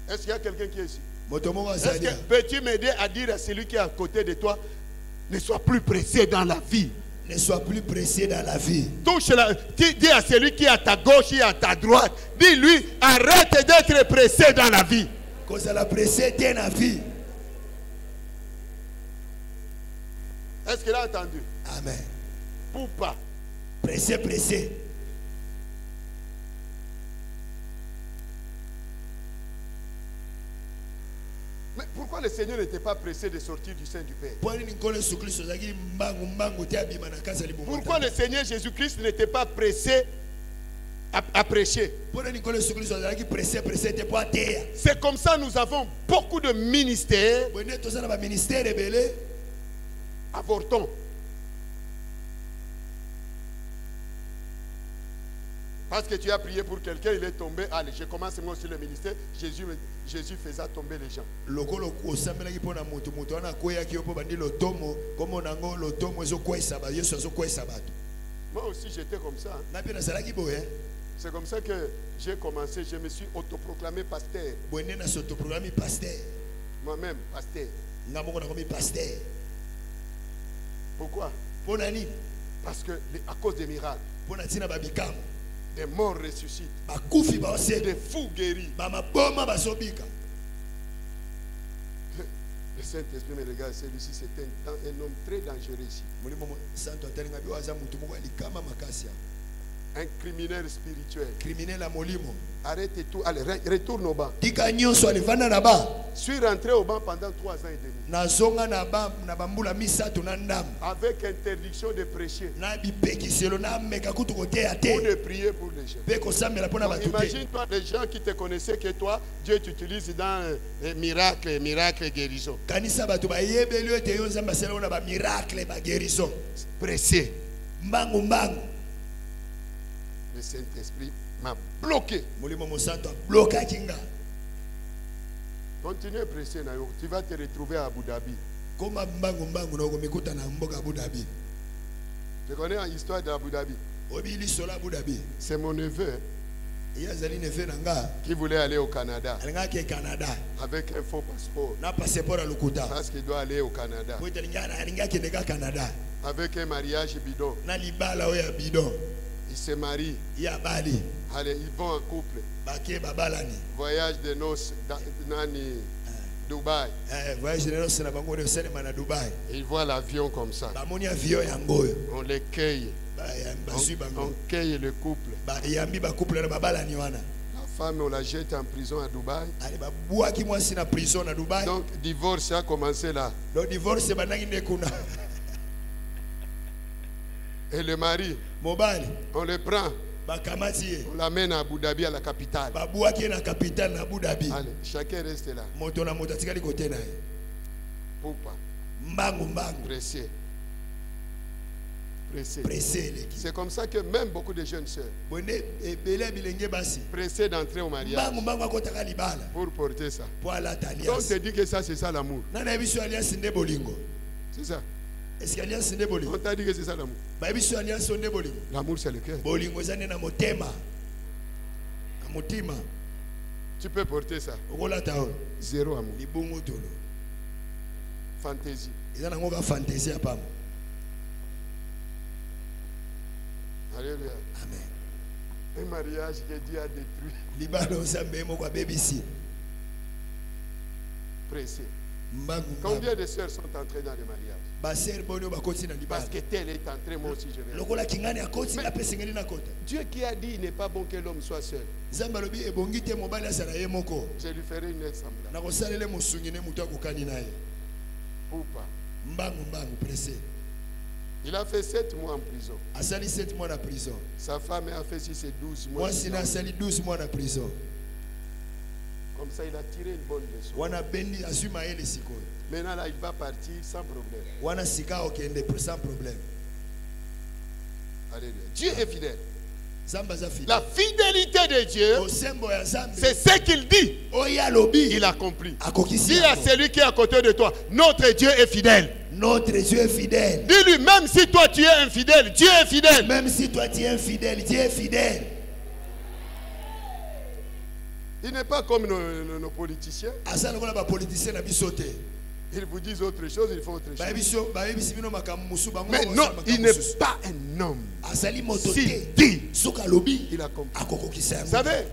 Est-ce qu'il y a quelqu'un qui est ici? Est-ce que peux-tu m'aider à dire à celui qui est à côté de toi, ne sois plus pressé dans la vie? Ne sois plus pressé dans la vie. Dis à celui qui est à ta gauche et à ta droite, dis-lui, arrête d'être pressé dans la vie. Cause la pressé dans la vie. Est-ce qu'il a entendu? Amen. Poupa. Pressé. Mais pourquoi le Seigneur n'était pas pressé de sortir du sein du Père? Pourquoi le Seigneur Jésus-Christ n'était pas pressé à prêcher? C'est comme ça nous avons beaucoup de ministères. Avortons. Parce que tu as prié pour quelqu'un, il est tombé. Allez, je commence moi aussi le ministère. Jésus faisait tomber les gens. Moi aussi j'étais comme ça. C'est comme ça que j'ai commencé. Je me suis autoproclamé pasteur. Moi-même, pasteur. Pourquoi? Parce que à cause des miracles, des morts ressuscitent, des fous guéris. Le Saint-Esprit me regarde, celui-ci c'est un homme très dangereux ici. Un criminel spirituel. Criminel à molimo. Arrête tout. Allez, retourne au banc. Tika nyonso alivana na ba. Je suis rentré au banc pendant 3 ans et demi. Nazonga na ba na bambula misatu na ndam. Avec interdiction de prêcher. Na bipekiselo na meka kutu kote Ou ate. de prier pour les gens. Peko samela pona batute. Imagine-toi les gens qui te connaissaient que toi, Dieu t'utilise dans les miracles, guérison. Kanisa batu ba yebeli ete yo nzamba sela ona ba miracle ba guérison. Pressé. Mbangu mbangu. Le Saint-Esprit m'a bloqué. Molimo mosanto bloqué kinga. Continue pressé na yo. Tu vas te retrouver à Abu Dhabi. Koma mbangu mbangu na komikuta na mboka Abu Dhabi. Tu connais l'histoire d'Abu Dhabi? Obili sola Abu Dhabi. C'est mon neveu Yazali neve nanga. qui voulait aller au Canada Alinga ke Canada. avec un faux passeport. Na passeport à lukuta. Parce qu'il doit aller au Canada. Po telingana alinga ke nega Canada. Avec un mariage bidon. Na libala oya bidon. Il se marie. Ya bali. Allez, ils vont en couple. Bake babalani. Voyage de noces Nani, Dubaï. Voyage de noces na bango de cinéma na Dubaï. Ils voient l'avion comme ça. Ba moni avion yango. On les cueille. On cueille le couple. Ba yambi ba couple na babalani wana. La femme, on la jette en prison à Dubaï. Ali ba buaki mwasi na prison na Dubaï. Donc, divorce a commencé là. Le divorce banangi nekuna. Et le mari, Mobali. on le prend. On l'amène à Abu Dhabi, à la capitale. Allez, chacun reste là. Poupa. Pressé. Pressé. C'est comme ça que même beaucoup de jeunes sœurs pressés d'entrer au mariage pour porter ça. Donc on te dit que ça c'est ça l'amour. C'est ça. On t'a dit que c'est ça l'amour. L'amour c'est le cœur. Tu peux porter ça. Zéro amour. Fantaisie. Alléluia. Amen. Un mariage que Dieu a détruit. Pressé. Combien de sœurs sont entrées dans le mariage? Parce que tel est entré, moi aussi je vais. Dieu qui a dit il n'est pas bon que l'homme soit seul. Je lui ferai une semblable. Poupa. Il a fait 7 mois en prison. Sa femme a fait 6 et 12 mois. Comme ça, il a tiré une bonne leçon. Maintenant, là, il va partir sans problème. Alléluia. Dieu est fidèle. La fidélité de Dieu, c'est ce qu'il dit. Il accomplit. Dis à celui qui est à côté de toi, notre Dieu est fidèle. Notre Dieu est fidèle. Dis-lui, même si toi tu es infidèle, Dieu est fidèle. Même si toi tu es infidèle, Dieu est fidèle. Il n'est pas comme nos politiciens. Ils vous disent autre chose, ils font autre chose. Mais non, il n'est pas un homme. S'il dit, il accomplit. Vous savez,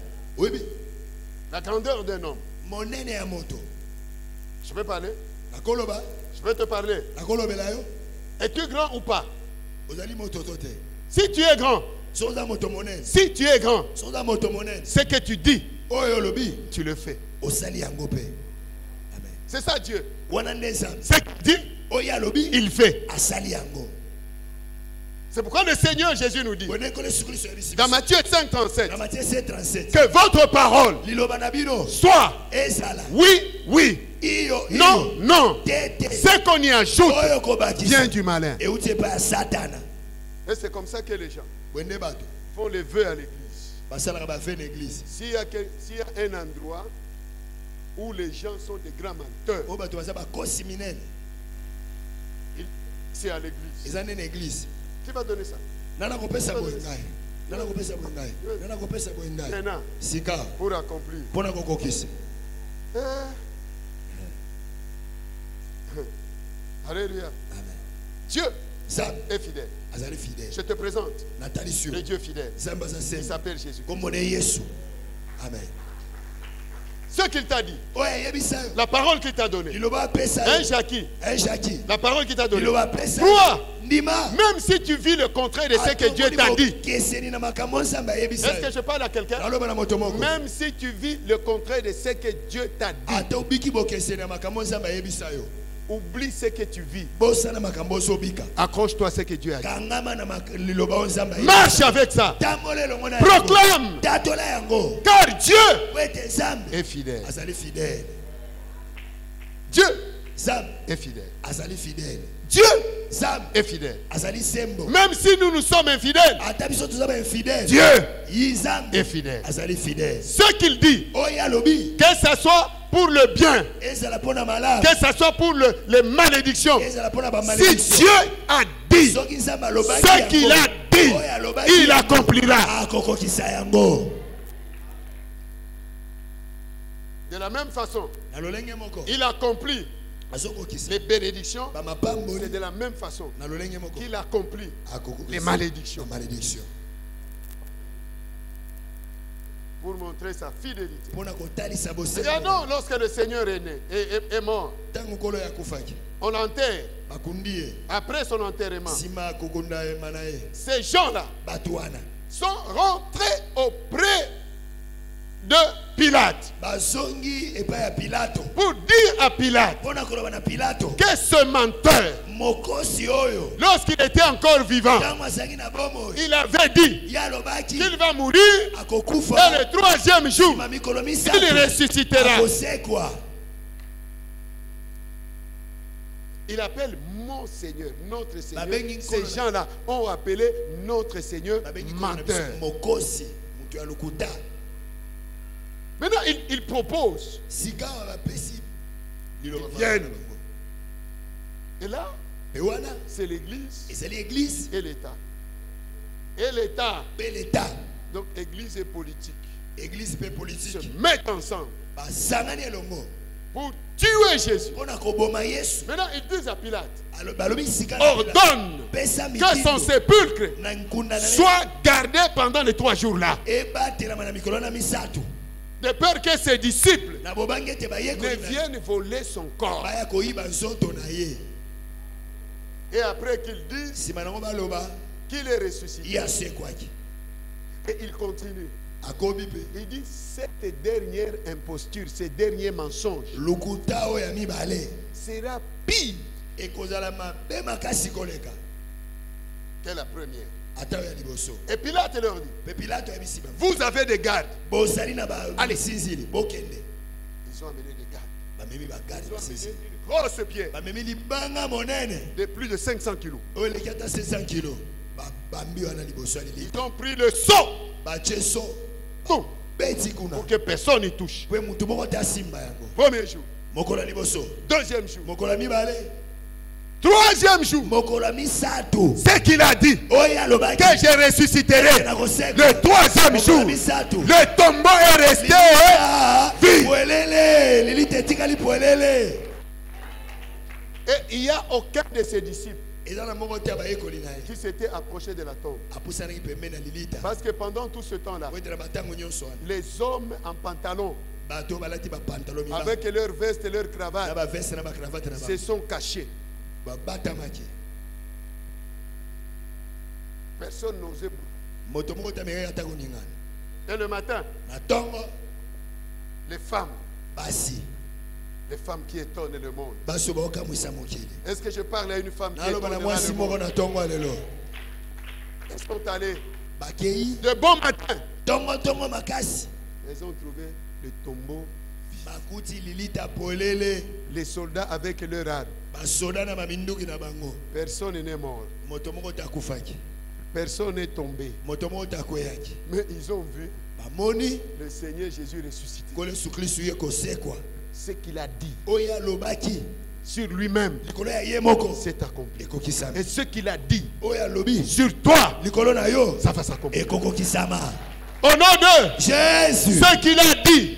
la grandeur d'un homme. Je peux parler? Je peux te parler. Es-tu grand ou pas? Si tu es grand, ce que tu dis, tu le fais. C'est ça Dieu. Ce qu'il dit, il fait. C'est pourquoi le Seigneur Jésus nous dit dans Matthieu 5:37 que votre parole soit oui, oui, non, non. Ce qu'on y ajoute vient du malin. Et c'est comme ça que les gens font les vœux à l'église. S'il y a un endroit où les gens sont des grands menteurs, c'est à l'église. Qui va donner ça? Maintenant, pour accomplir. Alléluia. Dieu est fidèle. Je te présente le Dieu fidèle. Il s'appelle Jésus. Amen. Ce Ce qu'il t'a dit. La parole qu'il t'a donnée. Un Jackie. La parole qu'il t'a donnée. Toi, même si tu vis le contraire de ce que Dieu t'a dit. Est-ce que je parle à quelqu'un? Même si tu vis le contraire de ce que Dieu t'a dit. Oublie ce que tu vis. Accroche-toi à ce que Dieu a dit. Marche avec ça. Proclame. Car Dieu est fidèle. Dieu est fidèle. Dieu est fidèle. Même si nous sommes infidèles, Dieu est fidèle. Ce qu'il dit, que ce soit pour le bien, que ce soit pour les malédictions, si Dieu a dit ce qu'il a dit, il accomplira. De la même façon, il accomplit les bénédictions, c'est de la même façon qu'il accomplit les malédictions. Pour montrer sa fidélité. Regardons lorsque le Seigneur est né, est mort. On l'enterre. Après son enterrement, ces gens-là sont rentrés auprès de Pilate pour dire à Pilate que ce menteur, lorsqu'il était encore vivant, il avait dit qu'il va mourir et le troisième jour il ressuscitera. Il appelle mon Seigneur, notre Seigneur. Ces gens-là ont appelé notre Seigneur menteur. Maintenant, il propose. Ils viennent. Et là, c'est l'Église et l'État. Et l'État. Donc, Église et politique. Se mettent ensemble pour tuer Jésus. Maintenant, ils disent à Pilate, ordonne que son sépulcre soit gardé pendant les 3 jours là. De peur que ses disciples ne viennent voler son corps. Et après qu'il dise qu'il est ressuscité. Et il continue. Il dit cette dernière imposture, ce dernier mensonge sera pire que la première. Et Pilate leur dit, vous avez des gardes. Allez. Ils ont amené des gardes. Ils ont amené une grosse pierre de plus de 500 kilos. Ils ont pris le seau pour que personne n'y touche. Premier jour. Deuxième jour. Troisième jour, c'est qu'il a dit que je ressusciterai le troisième jour. Le tombeau est resté vide. Et il n'y a aucun de ses disciples qui s'était approché de la tombe. Parce que pendant tout ce temps-là, les hommes en pantalon, avec leur veste et leur cravate, se sont cachés. Personne n'osait bouger. Et le matin, les femmes qui étonnent le monde. Est-ce que je parle à une femme qui étonne le monde? Elles sont allées de bon matin. Elles ont trouvé le tombeau. Les soldats avec leur arme. Personne n'est mort. Personne n'est tombé. Mais ils ont vu le Seigneur Jésus ressuscité. Ce qu'il a dit sur lui-même, c'est accompli. Et ce qu'il a dit sur toi, ça va s'accomplir. Au nom de Jésus. ce qu'il a dit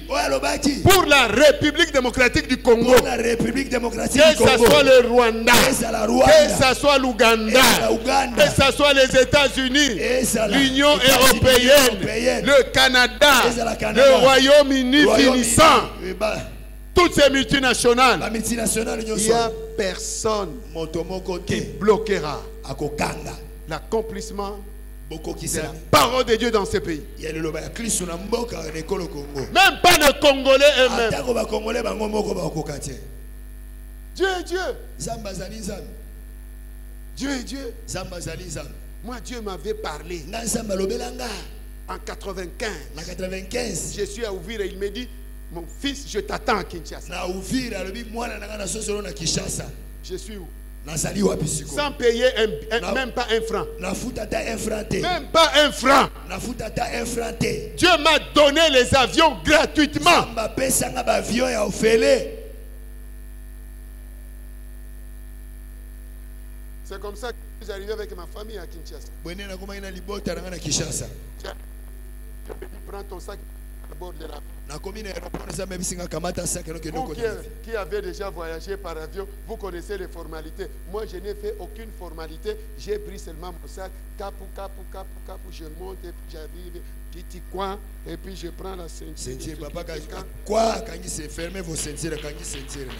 pour la République démocratique du Congo, Pour la République démocratique que du Congo. ce soit le Rwanda, Que ce soit la Rwanda. que ce soit l'Ouganda, Et la Ouganda. que ce soit les États-Unis, Et ça, la- l'Union États-Unis européenne, européenne. le Canada, Et ça, la Canada. le Royaume-Uni finissant, Eh ben, toutes ces multinationales, la multinationale il n'y a personne qui bloquera akokanga l'accomplissement de bokokisa la parole de Dieu dans ce pays. ya liloba ya Kristo na mboka na ekolo Congo. Même pas les Congolais eux-mêmes. Atako ba Congolais bango moko bakoka te. Dieu est Dieu. Zamba zali nzambe. Dieu est Dieu. Zamba zali nzambe. Moi, Dieu m'avait parlé Nga nzambe alobela nga en 95. na 95 Je suis à Ouvira et il me dit, mon fils, je t'attends à Kinshasa. na Uvira alobi mwana na nga na sosolo na Kinshasa. Je suis où? Nazali wapi siko? Sans payer Non. même pas un franc. Nafuta ta un franc te. Même pas un franc. Nafuta ta un franc te. Dieu m'a donné les avions gratuitement. Zamba pesa nga ba avion ya ofele. C'est comme ça que je suis arrivé avec ma famille à Kinshasa. Bwene na koma ina libota na nga na Kinshasa. Tiens, je me dis, prends ton sac à bord de la. Na komi na aéroport na zamba bisinga kamata sac no kendo Vous ko. qui avez déjà voyagé par avion, vous connaissez les formalités. Moi, je n'ai fait aucune formalité. J'ai pris seulement mon sac, capou, je monte et puis j'arrive, petit coin, et puis je prends la ceinture. Ceinture papa quoi kangi se fermer vos ceintures kangi ceinture na.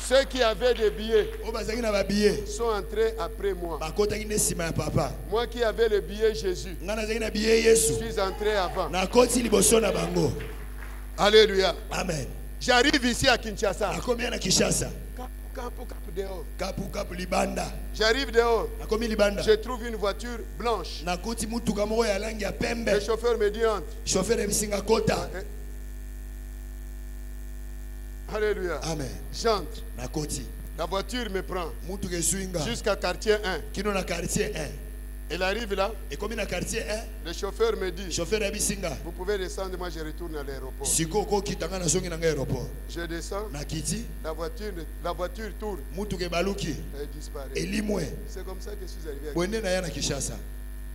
Ceux qui avaient des billets O bazaki na ba billet. sont entrés après moi. Bakota kine sima ya papa. Moi qui avais le billet Jésus, Nga na zaki na billet je Yesu. suis entré avant. Na koti liboso na bango. Alléluia. Amen. J'arrive ici à Kinshasa. Nakomi na Kinshasa. Capou, dehors. Kapu libanda. J'arrive dehors. Nakomi libanda. Je trouve une voiture blanche. Nakoti mutuka moko ya langi ya Le pembe. chauffeur me dit entre. Chauffeur ebisinga kota. Alléluia. Amen. J'entre. Nakoti. La voiture me prend Mutuka eswinga. jusqu'à quartier 1. Kino na quartier 1. Elle arrive là. Et comme na quartier 1, Le chauffeur me dit, chauffeur ebisinga. vous pouvez descendre, moi je retourne à l'aéroport. Siko ko kitanga na zongi na aéroport. Je descends, Na kiti la voiture tourne, mutuka ebaluki elle disparaît. elimwe. C'est comme ça que je suis arrivé. Bwende na ya na Kinshasa.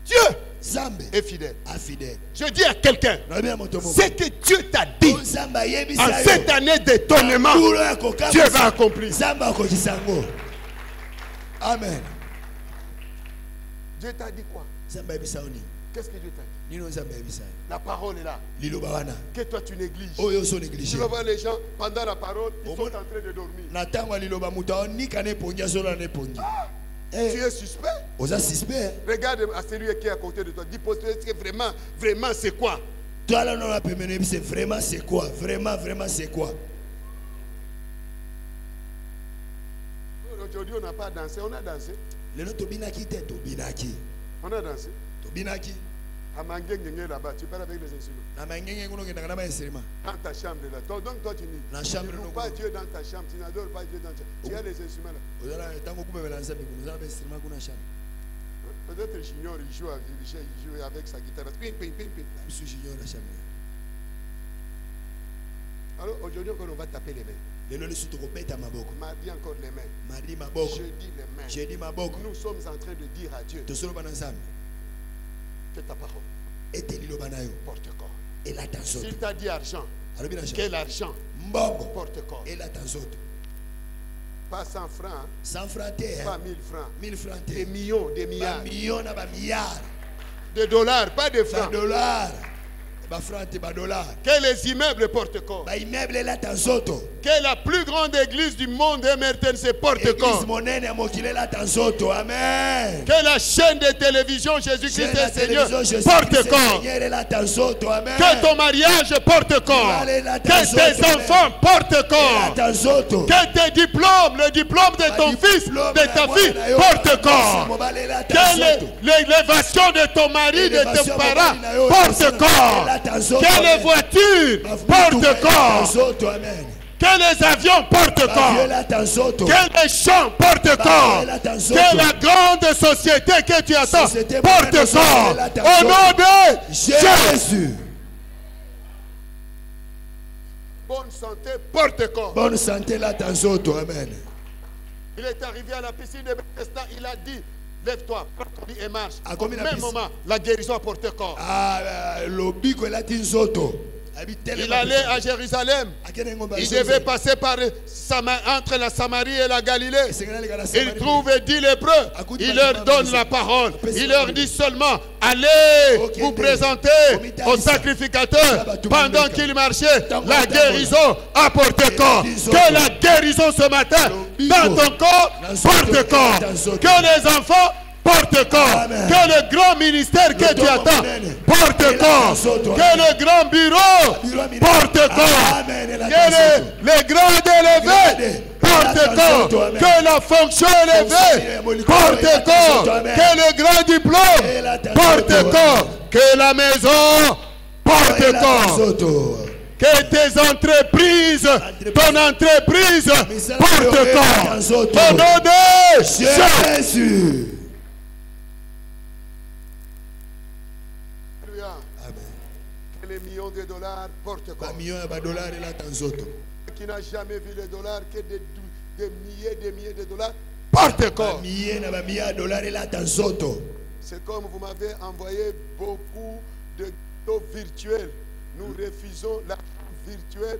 Dieu Zambe est fidèle. afidèle. Je dis à quelqu'un, Na bien motomo. ce que Dieu t'a dit Zamba en yebisa cette année d'étonnement, Dieu va accomplir. Zamba ko kisango. Amen. Dieu t'a dit quoi? Zamba yebisa oni. Qu'est-ce que Dieu t'a dit? Nino zamba yebisa. La parole est là. Liloba wana. Que toi tu négliges. Oyo so Tu négligé. vas voir les gens pendant la parole, ils sont en train de dormir. Na tango liloba muta ni kane pongia solo na pongi. Tu es suspect. Oza suspect. Regarde à celui qui est à côté de toi. Dis, est-ce que vraiment c'est quoi? Toi là non la pemene c'est vraiment c'est quoi? Vraiment c'est quoi? Aujourd'hui, on n'a pas dansé, on a dansé. Lelo tobinaki te tobinaki. On a dansé. Tobinaki. À Mangueng là-bas, tu parles avec les instruments. Na mangenge ngono ke na instrument. Dans ta chambre là. Donc toi tu La ne chambre, loues non. pas Dieu dans ta chambre, tu n'adores pas Dieu dans ta chambre. Tu as les instruments là. Ozala tango kumebela nzambe kuno zala instrument kuna shamba. Peut-être Junior il joue avec sa guitare. Ping, ping, ping, ping. Bisu junior na shamba. Alors aujourd'hui encore on va taper les mains. Lelo lesu tokobeta maboko. Mardi encore les mains. Mardi maboko. Jeudi les mains. Jeudi maboko. Nous sommes en train de dire à Dieu Tosolo bana nzambe. que ta parole Ete liloba na yo. porte corps. Ela tanzoto. S'il t'a dit argent, Alobi na shamba. quel argent Mbongo. porte corps? Ela tanzoto. Pas 100 francs, 100 francs te. pas 1000 francs. 1000 francs Des te. millions, des Ba milliards. millions na ba milliards. De dollars, pas de Ba francs. dollars. Ba francs te ba dollars. Que les immeubles portent corps. Ba immeuble ela tanzoto. Que la plus grande église du monde MRTNC porte Église corps. monene ya mokili ela tanzoto. Amen. Que la chaîne de télévision Jésus-Christ est Seigneur Jésus-Christ porte corps. Seigneur ela tanzoto. Amen. Que ton mariage porte corps. Que tes enfants portent corps. Tanzoto. Que tes diplômes, le diplôme de ton fils, de ta fille, porte corps. Que l'élévation de ton mari, de tes parents, porte corps. Que les voitures portent corps. Amen. Que les avions portent corps. Que les champs portent corps. Que la grande société que tu attends porte corps. Au nom de Jésus. Bonne santé porte corps. Bonne santé la tanzoto. Amen. Il est arrivé à la piscine de Bethesda. Il a dit, Lève-toi, et marche. Au même moment, la guérison a porté corps. Il allait à Jérusalem. Il devait passer par entre la Samarie et la Galilée. Il trouve 10 lépreux. Il leur donne la parole. Il leur dit seulement, allez vous présenter au sacrificateur. Pendant qu'il marchait, la guérison a porté corps. Que la guérison ce matin dans ton corps porte corps. Que les enfants porte corps. Que le grand ministère que tu attends porte corps. Que le grand bureau porte corps. Que les grands élevés porte corps. Que la fonction élevée porte corps. Que le grand diplôme porte corps. Que la maison porte corps. Que tes entreprises, ton entreprise porte corps. Au nom de Jésus. Les millions de dollars portent corps. Qui n'a jamais vu les dollars que des milliers de dollars portent corps. C'est comme vous m'avez envoyé beaucoup de gâteaux virtuels. Nous refusons la virtuelle.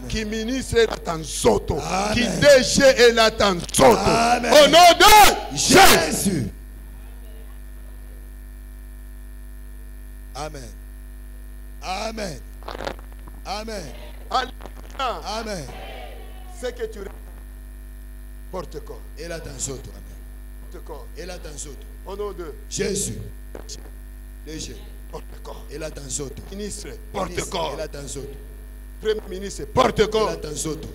Qui ministre la tanzoto, qui déchire la tanzoto. Au nom de Jésus. Amen. Amen. Amen. Amen. C'est que tu porte corps. Et la tanzoto. Corps. Et la tanzoto. Au nom de Jésus. Léger. Porte corps. Et la tanzoto. Ministre. Porte corps. Et la tanzoto. Premier ministre. Porte corps. Et la tanzoto.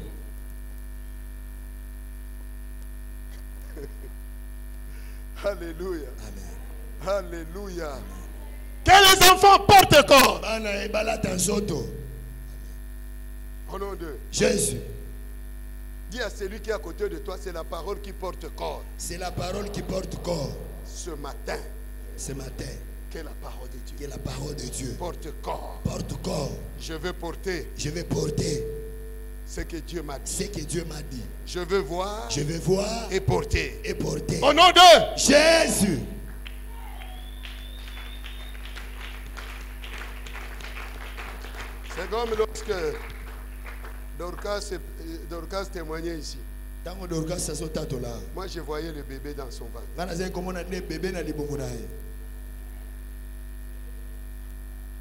Alléluia. Amen. Alléluia. Amen. Que les enfants portent corps. Au nom de Jésus. Dis à celui qui est à côté de toi, c'est la parole qui porte corps. C'est la parole qui porte corps. Ce matin. Ce matin. Que la parole de Dieu. Que la parole de Dieu. Porte corps. Porte corps. Je veux porter. Je vais porter. Ce que Dieu m'a dit. Ce que Dieu m'a dit. Je veux voir. Je vais voir. Et porter. Et porter. Au nom de Jésus. C'est comme lorsque Dorcas témoignait ici. Moi, je voyais le bébé dans son ventre.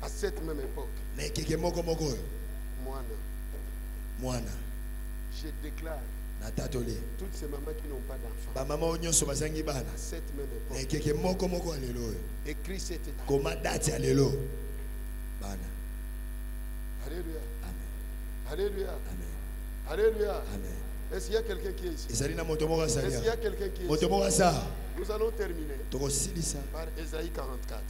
À cette même époque, je déclare toutes ces mamans qui n'ont pas d'enfants. À cette même époque, écrit cette état. Alléluia. Alléluia. Alléluia. Est-ce qu'il y a quelqu'un qui est ici? Est-ce qu'il y a quelqu'un qui est ici? Nous allons terminer par Ésaïe 44.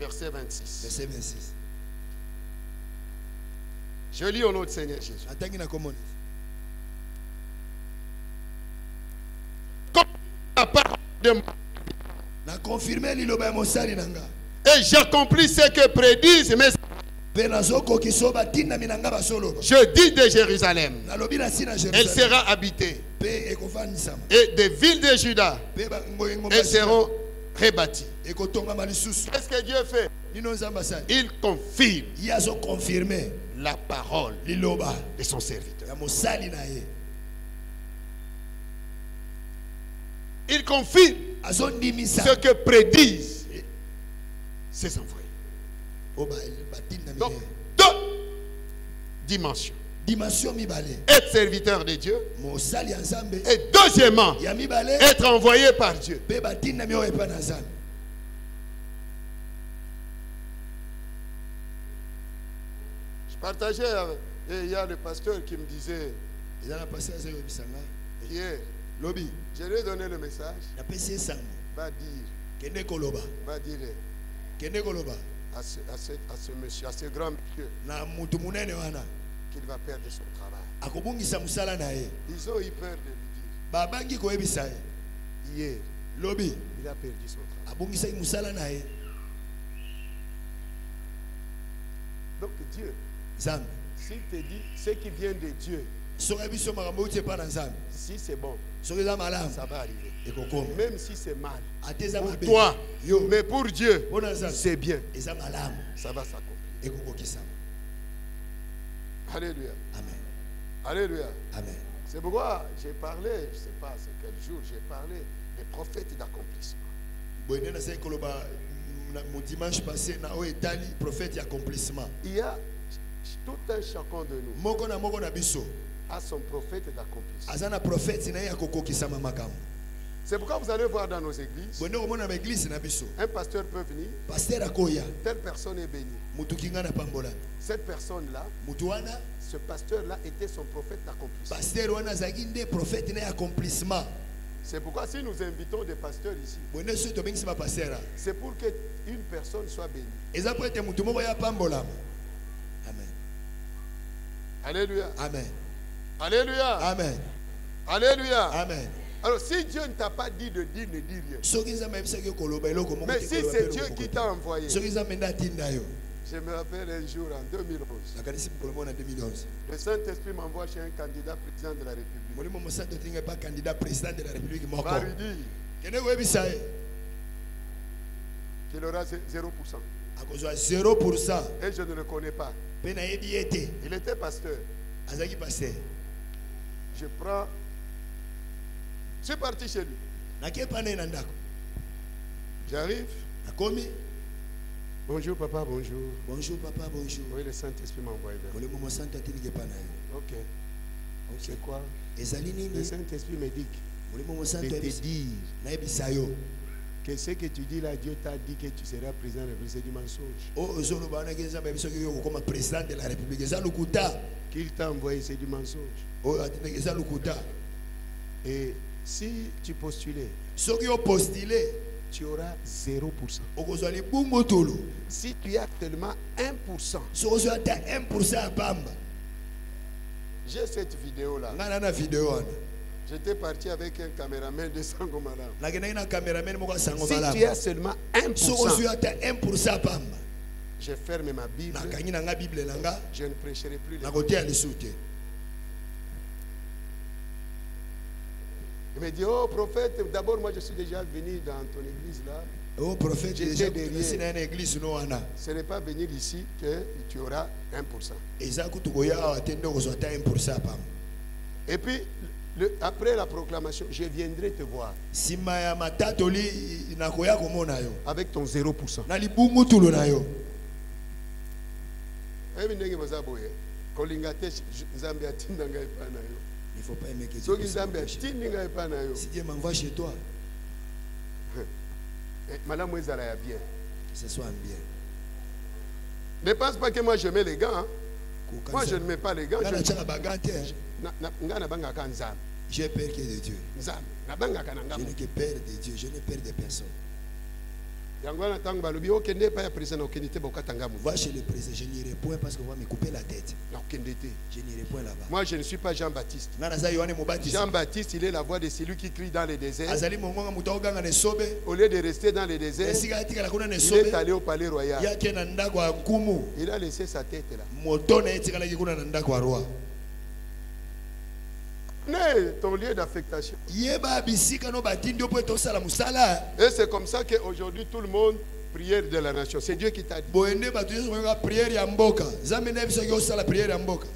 Verset 26. Verset 26. Je lis au nom du Seigneur Jésus. Comme la parole de moi. Et j'accomplis ce que prédisent mes. Je dis de Jérusalem, elle sera habitée. Et des villes de Juda, elles seront rebâties. Qu'est-ce que Dieu fait? Il confirme la parole de son serviteur. Il confirme ce que prédisent ses envoyés. Donc, deux dimensions. Être serviteur de Dieu. Et deuxièmement, être envoyé par Dieu. Je partageais avec, et il y a le pasteur qui me disait hier, je lui ai donné le message. Va dire à ce monsieur, à ce grand monsieur, qu'il va perdre son travail. Ils ont eu peur de lui dire. Hier, il a perdu son travail. Donc Dieu S'il te dit ce qui vient de Dieu, si c'est bon, ça va arriver. Même si c'est mal pour toi, mais pour Dieu, c'est bien. Ça va s'accomplir. Alléluia. Amen. Alléluia. Amen. C'est pourquoi j'ai parlé, je ne sais pas c'est quel jour, j'ai parlé des prophètes d'accomplissement. Dimanche passé, prophète d'accomplissement. Il y a tout un chacun de nous a son prophète d'accomplissement. C'est pourquoi vous allez voir dans nos églises, un pasteur peut venir, telle personne est bénie. Cette personne-là, ce pasteur-là était son prophète d'accomplissement. C'est pourquoi si nous invitons des pasteurs ici, c'est pour qu'une personne soit bénie. Amen. Alléluia. Amen. Alléluia. Amen. Alléluia. Amen. Alors si Dieu ne t'a pas dit de dire, ne dis rien. Mais si c'est Dieu qui t'a envoyé. Je me rappelle un jour en 2011. Le Saint-Esprit m'envoie chez un candidat président de la République. Va lui dire qu'il aura 0%. 0%. Et je ne le connais pas. Il était pasteur. Je prends. Je suis parti chez lui. J'arrive. Bonjour papa, bonjour. Bonjour papa, bonjour. Oui, le Saint-Esprit m'a envoyé. Ok. C'est quoi? Le Saint-Esprit me dit de te dire que ce que tu dis là, Dieu t'a dit que tu seras président de la République, c'est du mensonge. Qu'il t'a envoyé, c'est du mensonge. Et si tu postulais, tu auras 0%. Si tu as tellement 1%, j'ai cette vidéo-là. J'étais parti avec un caméraman de Sangomara. Si tu as seulement 1%, je ferme ma Bible. Je ne prêcherai plus les mots. Il me dit, oh prophète, d'abord moi je suis déjà venu dans ton église là. Oh prophète, j'étais derrière. Ce n'est pas venir ici que tu auras 1%. Et puis, après la proclamation, je viendrai te voir. Avec ton 0%. Il ne faut pas aimer que Dieu si Dieu m'envoie chez toi, que ce soit bien. Ne pense pas que moi je mets les gants. Hein. Moi je ne mets pas les gants. J'ai peur que de Dieu. Je n'ai que peur de Dieu. Je n'ai peur de personne. Va chez le président, je n'irai point parce qu'on va me couper la tête. Je n'irai point là-bas. Moi je ne suis pas Jean-Baptiste. Jean-Baptiste, il est la voix de celui qui crie dans les déserts. Au lieu de rester dans les déserts, il est allé au palais royal. Il a laissé sa tête là. Ton lieu d'affectation. Et c'est comme ça qu'aujourd'hui tout le monde prière de la nation. C'est Dieu qui t'a dit.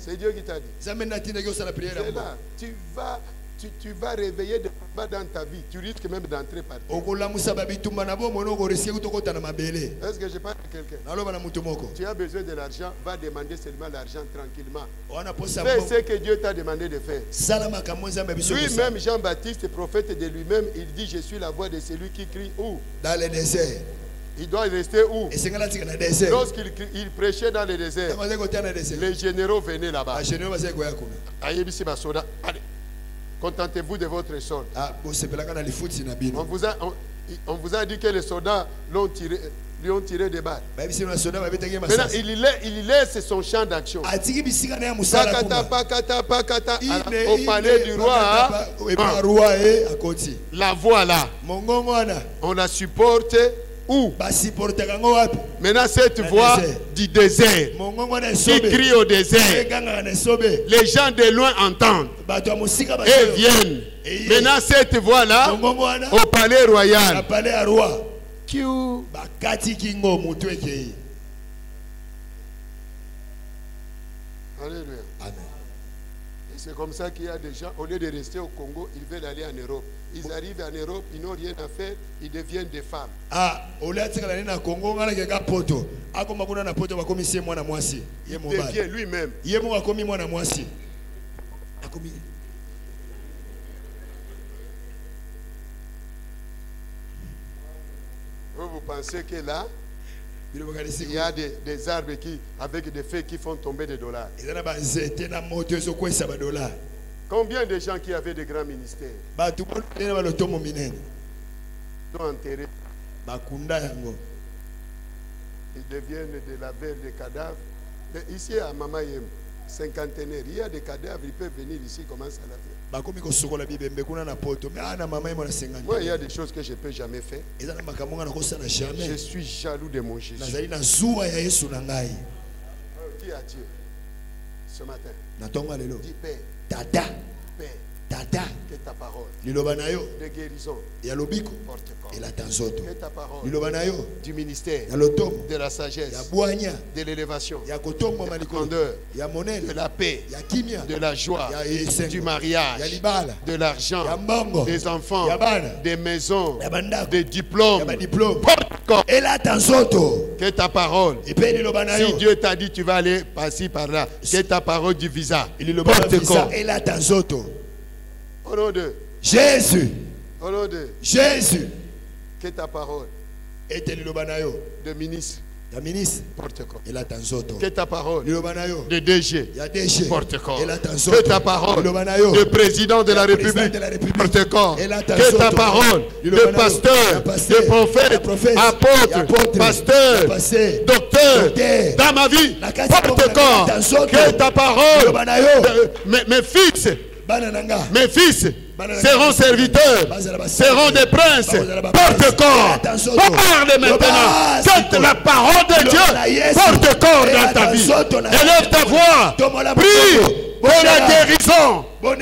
C'est Dieu qui t'a dit. C'est là. Tu vas réveiller des combats dans ta vie. Tu risques même d'entrer par terre. Est-ce que je parle à quelqu'un? Tu as besoin de l'argent, va demander seulement l'argent tranquillement. Fais ce que Dieu t'a demandé de faire. Lui-même, Jean-Baptiste, prophète de lui-même, il dit, je suis la voix de celui qui crie où? Dans le désert. Il doit rester où? Lorsqu'il prêchait dans le désert, les généraux venaient là-bas. Allez, contentez-vous de votre soldat. On vous a dit que les soldats lui ont tiré des balles. Maintenant, il laisse son champ d'action. Au palais du roi. La voix là. On la supporte Où? Maintenant, cette voix du désert qui crie au désert. Les gens de loin entendent et viennent. Maintenant, cette voix-là, au palais royal. Alléluia. Amen. C'est comme ça qu'il y a des gens, au lieu de rester au Congo, ils veulent aller en Europe. Ils arrivent en Europe, ils n'ont rien à faire, ils deviennent des femmes. Il devient lui-même. Vous pensez que là, il y a des arbres avec des feuilles qui font tomber des dollars. Combien de gens qui avaient des grands ministères sont enterrés? Ils deviennent de la verre des cadavres. Mais ici à Mamayem, cinquantenaire, il y a des cadavres, ils peuvent venir ici, commencer à la faire. Moi, il y a des choses que je ne peux jamais faire. Je suis jaloux de mon Jésus. Qui a Dieu ce matin? Dis Père. Père. Tata, que ta parole de guérison porte corps. Que ta parole du ministère, de la sagesse, de l'élévation, de la grandeur, de la paix, de la joie, du mariage, de l'argent, des enfants, des maisons, des diplômes, porte corps. Que ta parole, si Dieu t'a dit tu vas aller passer par là, que ta parole du visa porte corps. Au nom de Jésus. Au nom de Jésus. Que ta parole de ministre porte corps. Que ta parole de DG porte corps. Que ta parole de président de la République porte corps. Que ta parole de pasteur, de prophète, apôtre, pasteur, docteur dans ma vie porte corps. Que ta parole mes fils seront serviteurs, seront des princes, porte corps. Parle maintenant. Que la parole de Dieu porte corps dans ta vie. Élève ta voix. Prie pour la guérison. La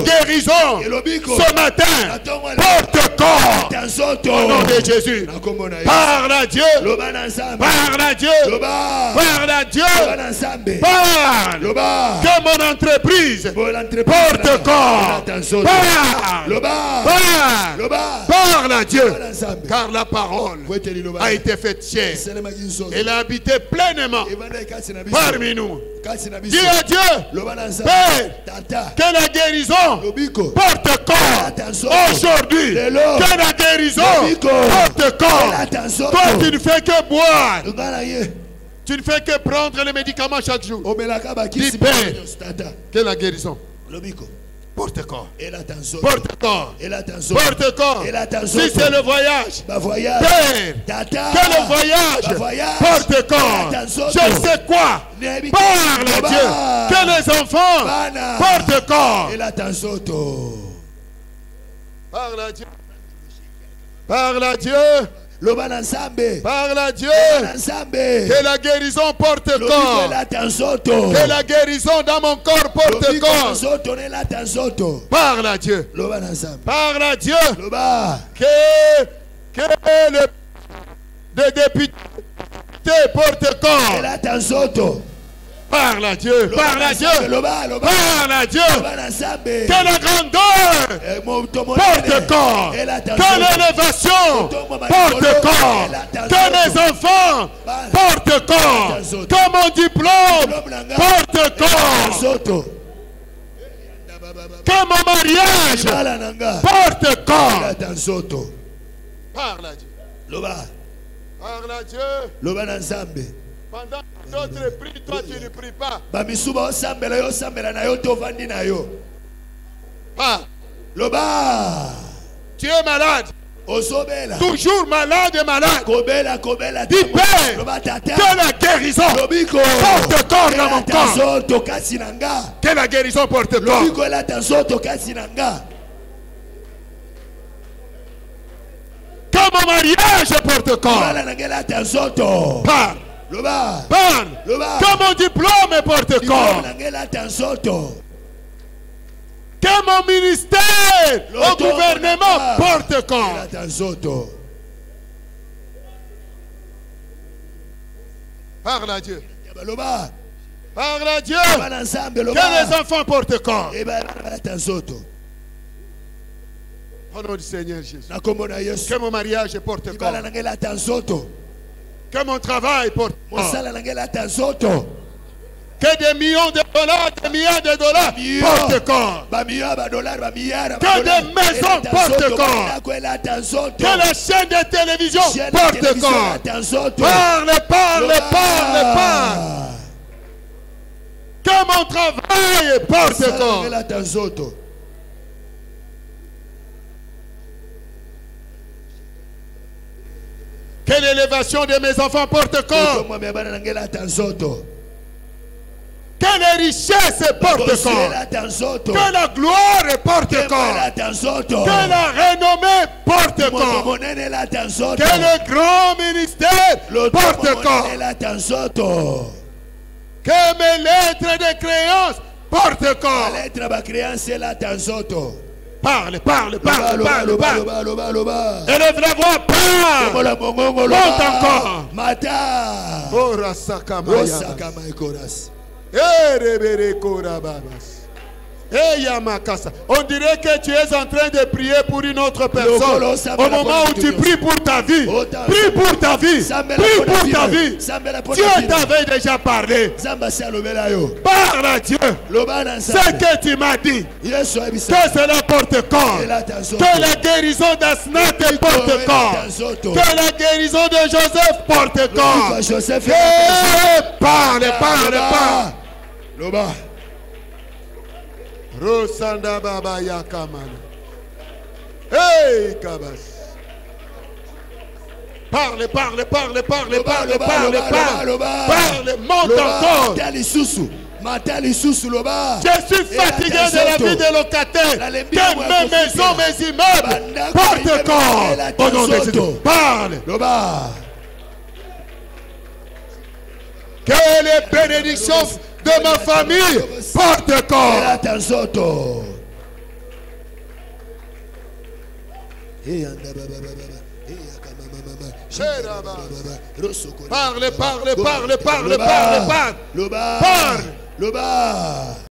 guérison ce matin porte corps au nom de Jésus. Parle à Dieu. Parle à Dieu. Parle à Dieu. Parle. Que mon entreprise porte corps. Parle à Dieu. Car la parole a été faite chair. Elle a habité pleinement parmi nous. Dis à Dieu, Père, que la guérison porte corps aujourd'hui. Que la guérison porte corps. Toi, tu ne fais que boire. Tu ne fais que prendre les médicaments chaque jour. Dis, Père, que la guérison porte corps. Porte corps. Porte corps. Si c'est le voyage, Père, que le voyage porte corps. Je sais quoi. Parle à Dieu. Que les enfants portent corps. Parle à Dieu. Parle à Dieu. Parle à Dieu. Que la guérison porte corps. Que la guérison dans mon corps porte corps. Parle à Dieu. Parle à Dieu. Que le député porte corps. Parle à Dieu. Parle à Dieu. Parle à Dieu. Que la grandeur porte corps. Que l'élévation porte corps. Que mes enfants portent corps. Que mon diplôme porte corps. Que mon mariage porte corps. Parle à Dieu. Parle à Dieu. Pendant que d'autres prient, toi tu ne pries pas. Pas. Tu es malade. Toujours malade et malade. Dis Père, que la guérison porte corps dans mon corps. Que la guérison porte corps. Que Que mon mariage porte corps. Parle. Parle. Que mon diplôme porte corps. Que mon ministère au gouvernement porte corps. Parle à Dieu. Parle à Dieu. Que les enfants portent corps. Au nom du Seigneur Jésus. Que mon mariage porte corps. Que mon travail porte corps. Que des millions de dollars, des milliards de dollars portent corps. Que des maisons portent corps. Que la chaîne de télévision porte corps. Parle, parle, parle, parle. Que mon travail porte corps. Que l'élévation de mes enfants porte corps. Que les richesses portent corps. Que la gloire porte corps. Que la renommée porte corps. Que le grand ministère porte corps. Que mes lettres de créance portent corps. Parle, parle, parle, parle, parle. Élève la voix, parle. Monte encore. Oh, on dirait que tu es en train de prier pour une autre personne. Au moment où tu pries pour ta vie, prie pour ta vie, prie pour ta vie. Dieu t'avait déjà parlé. Parle à Dieu. Ce que tu m'as dit, que cela porte corps. Que la guérison d'Asnath porte corps. Que la guérison de Joseph porte corps. Parle, parle, parle. Rosanda Baba Yakamana. Hey Kabas. Parle, parle, parle, parle, parle, parle, parle. Parle, monte encore. Je suis fatigué de la vie des locataires. Que mes maisons, mes immeubles portent corps. Au nom de Jésus. Parle. Que les bénédictions de ma famille portent corps. Parle, parle, parle, parle, parle, parle. Parle.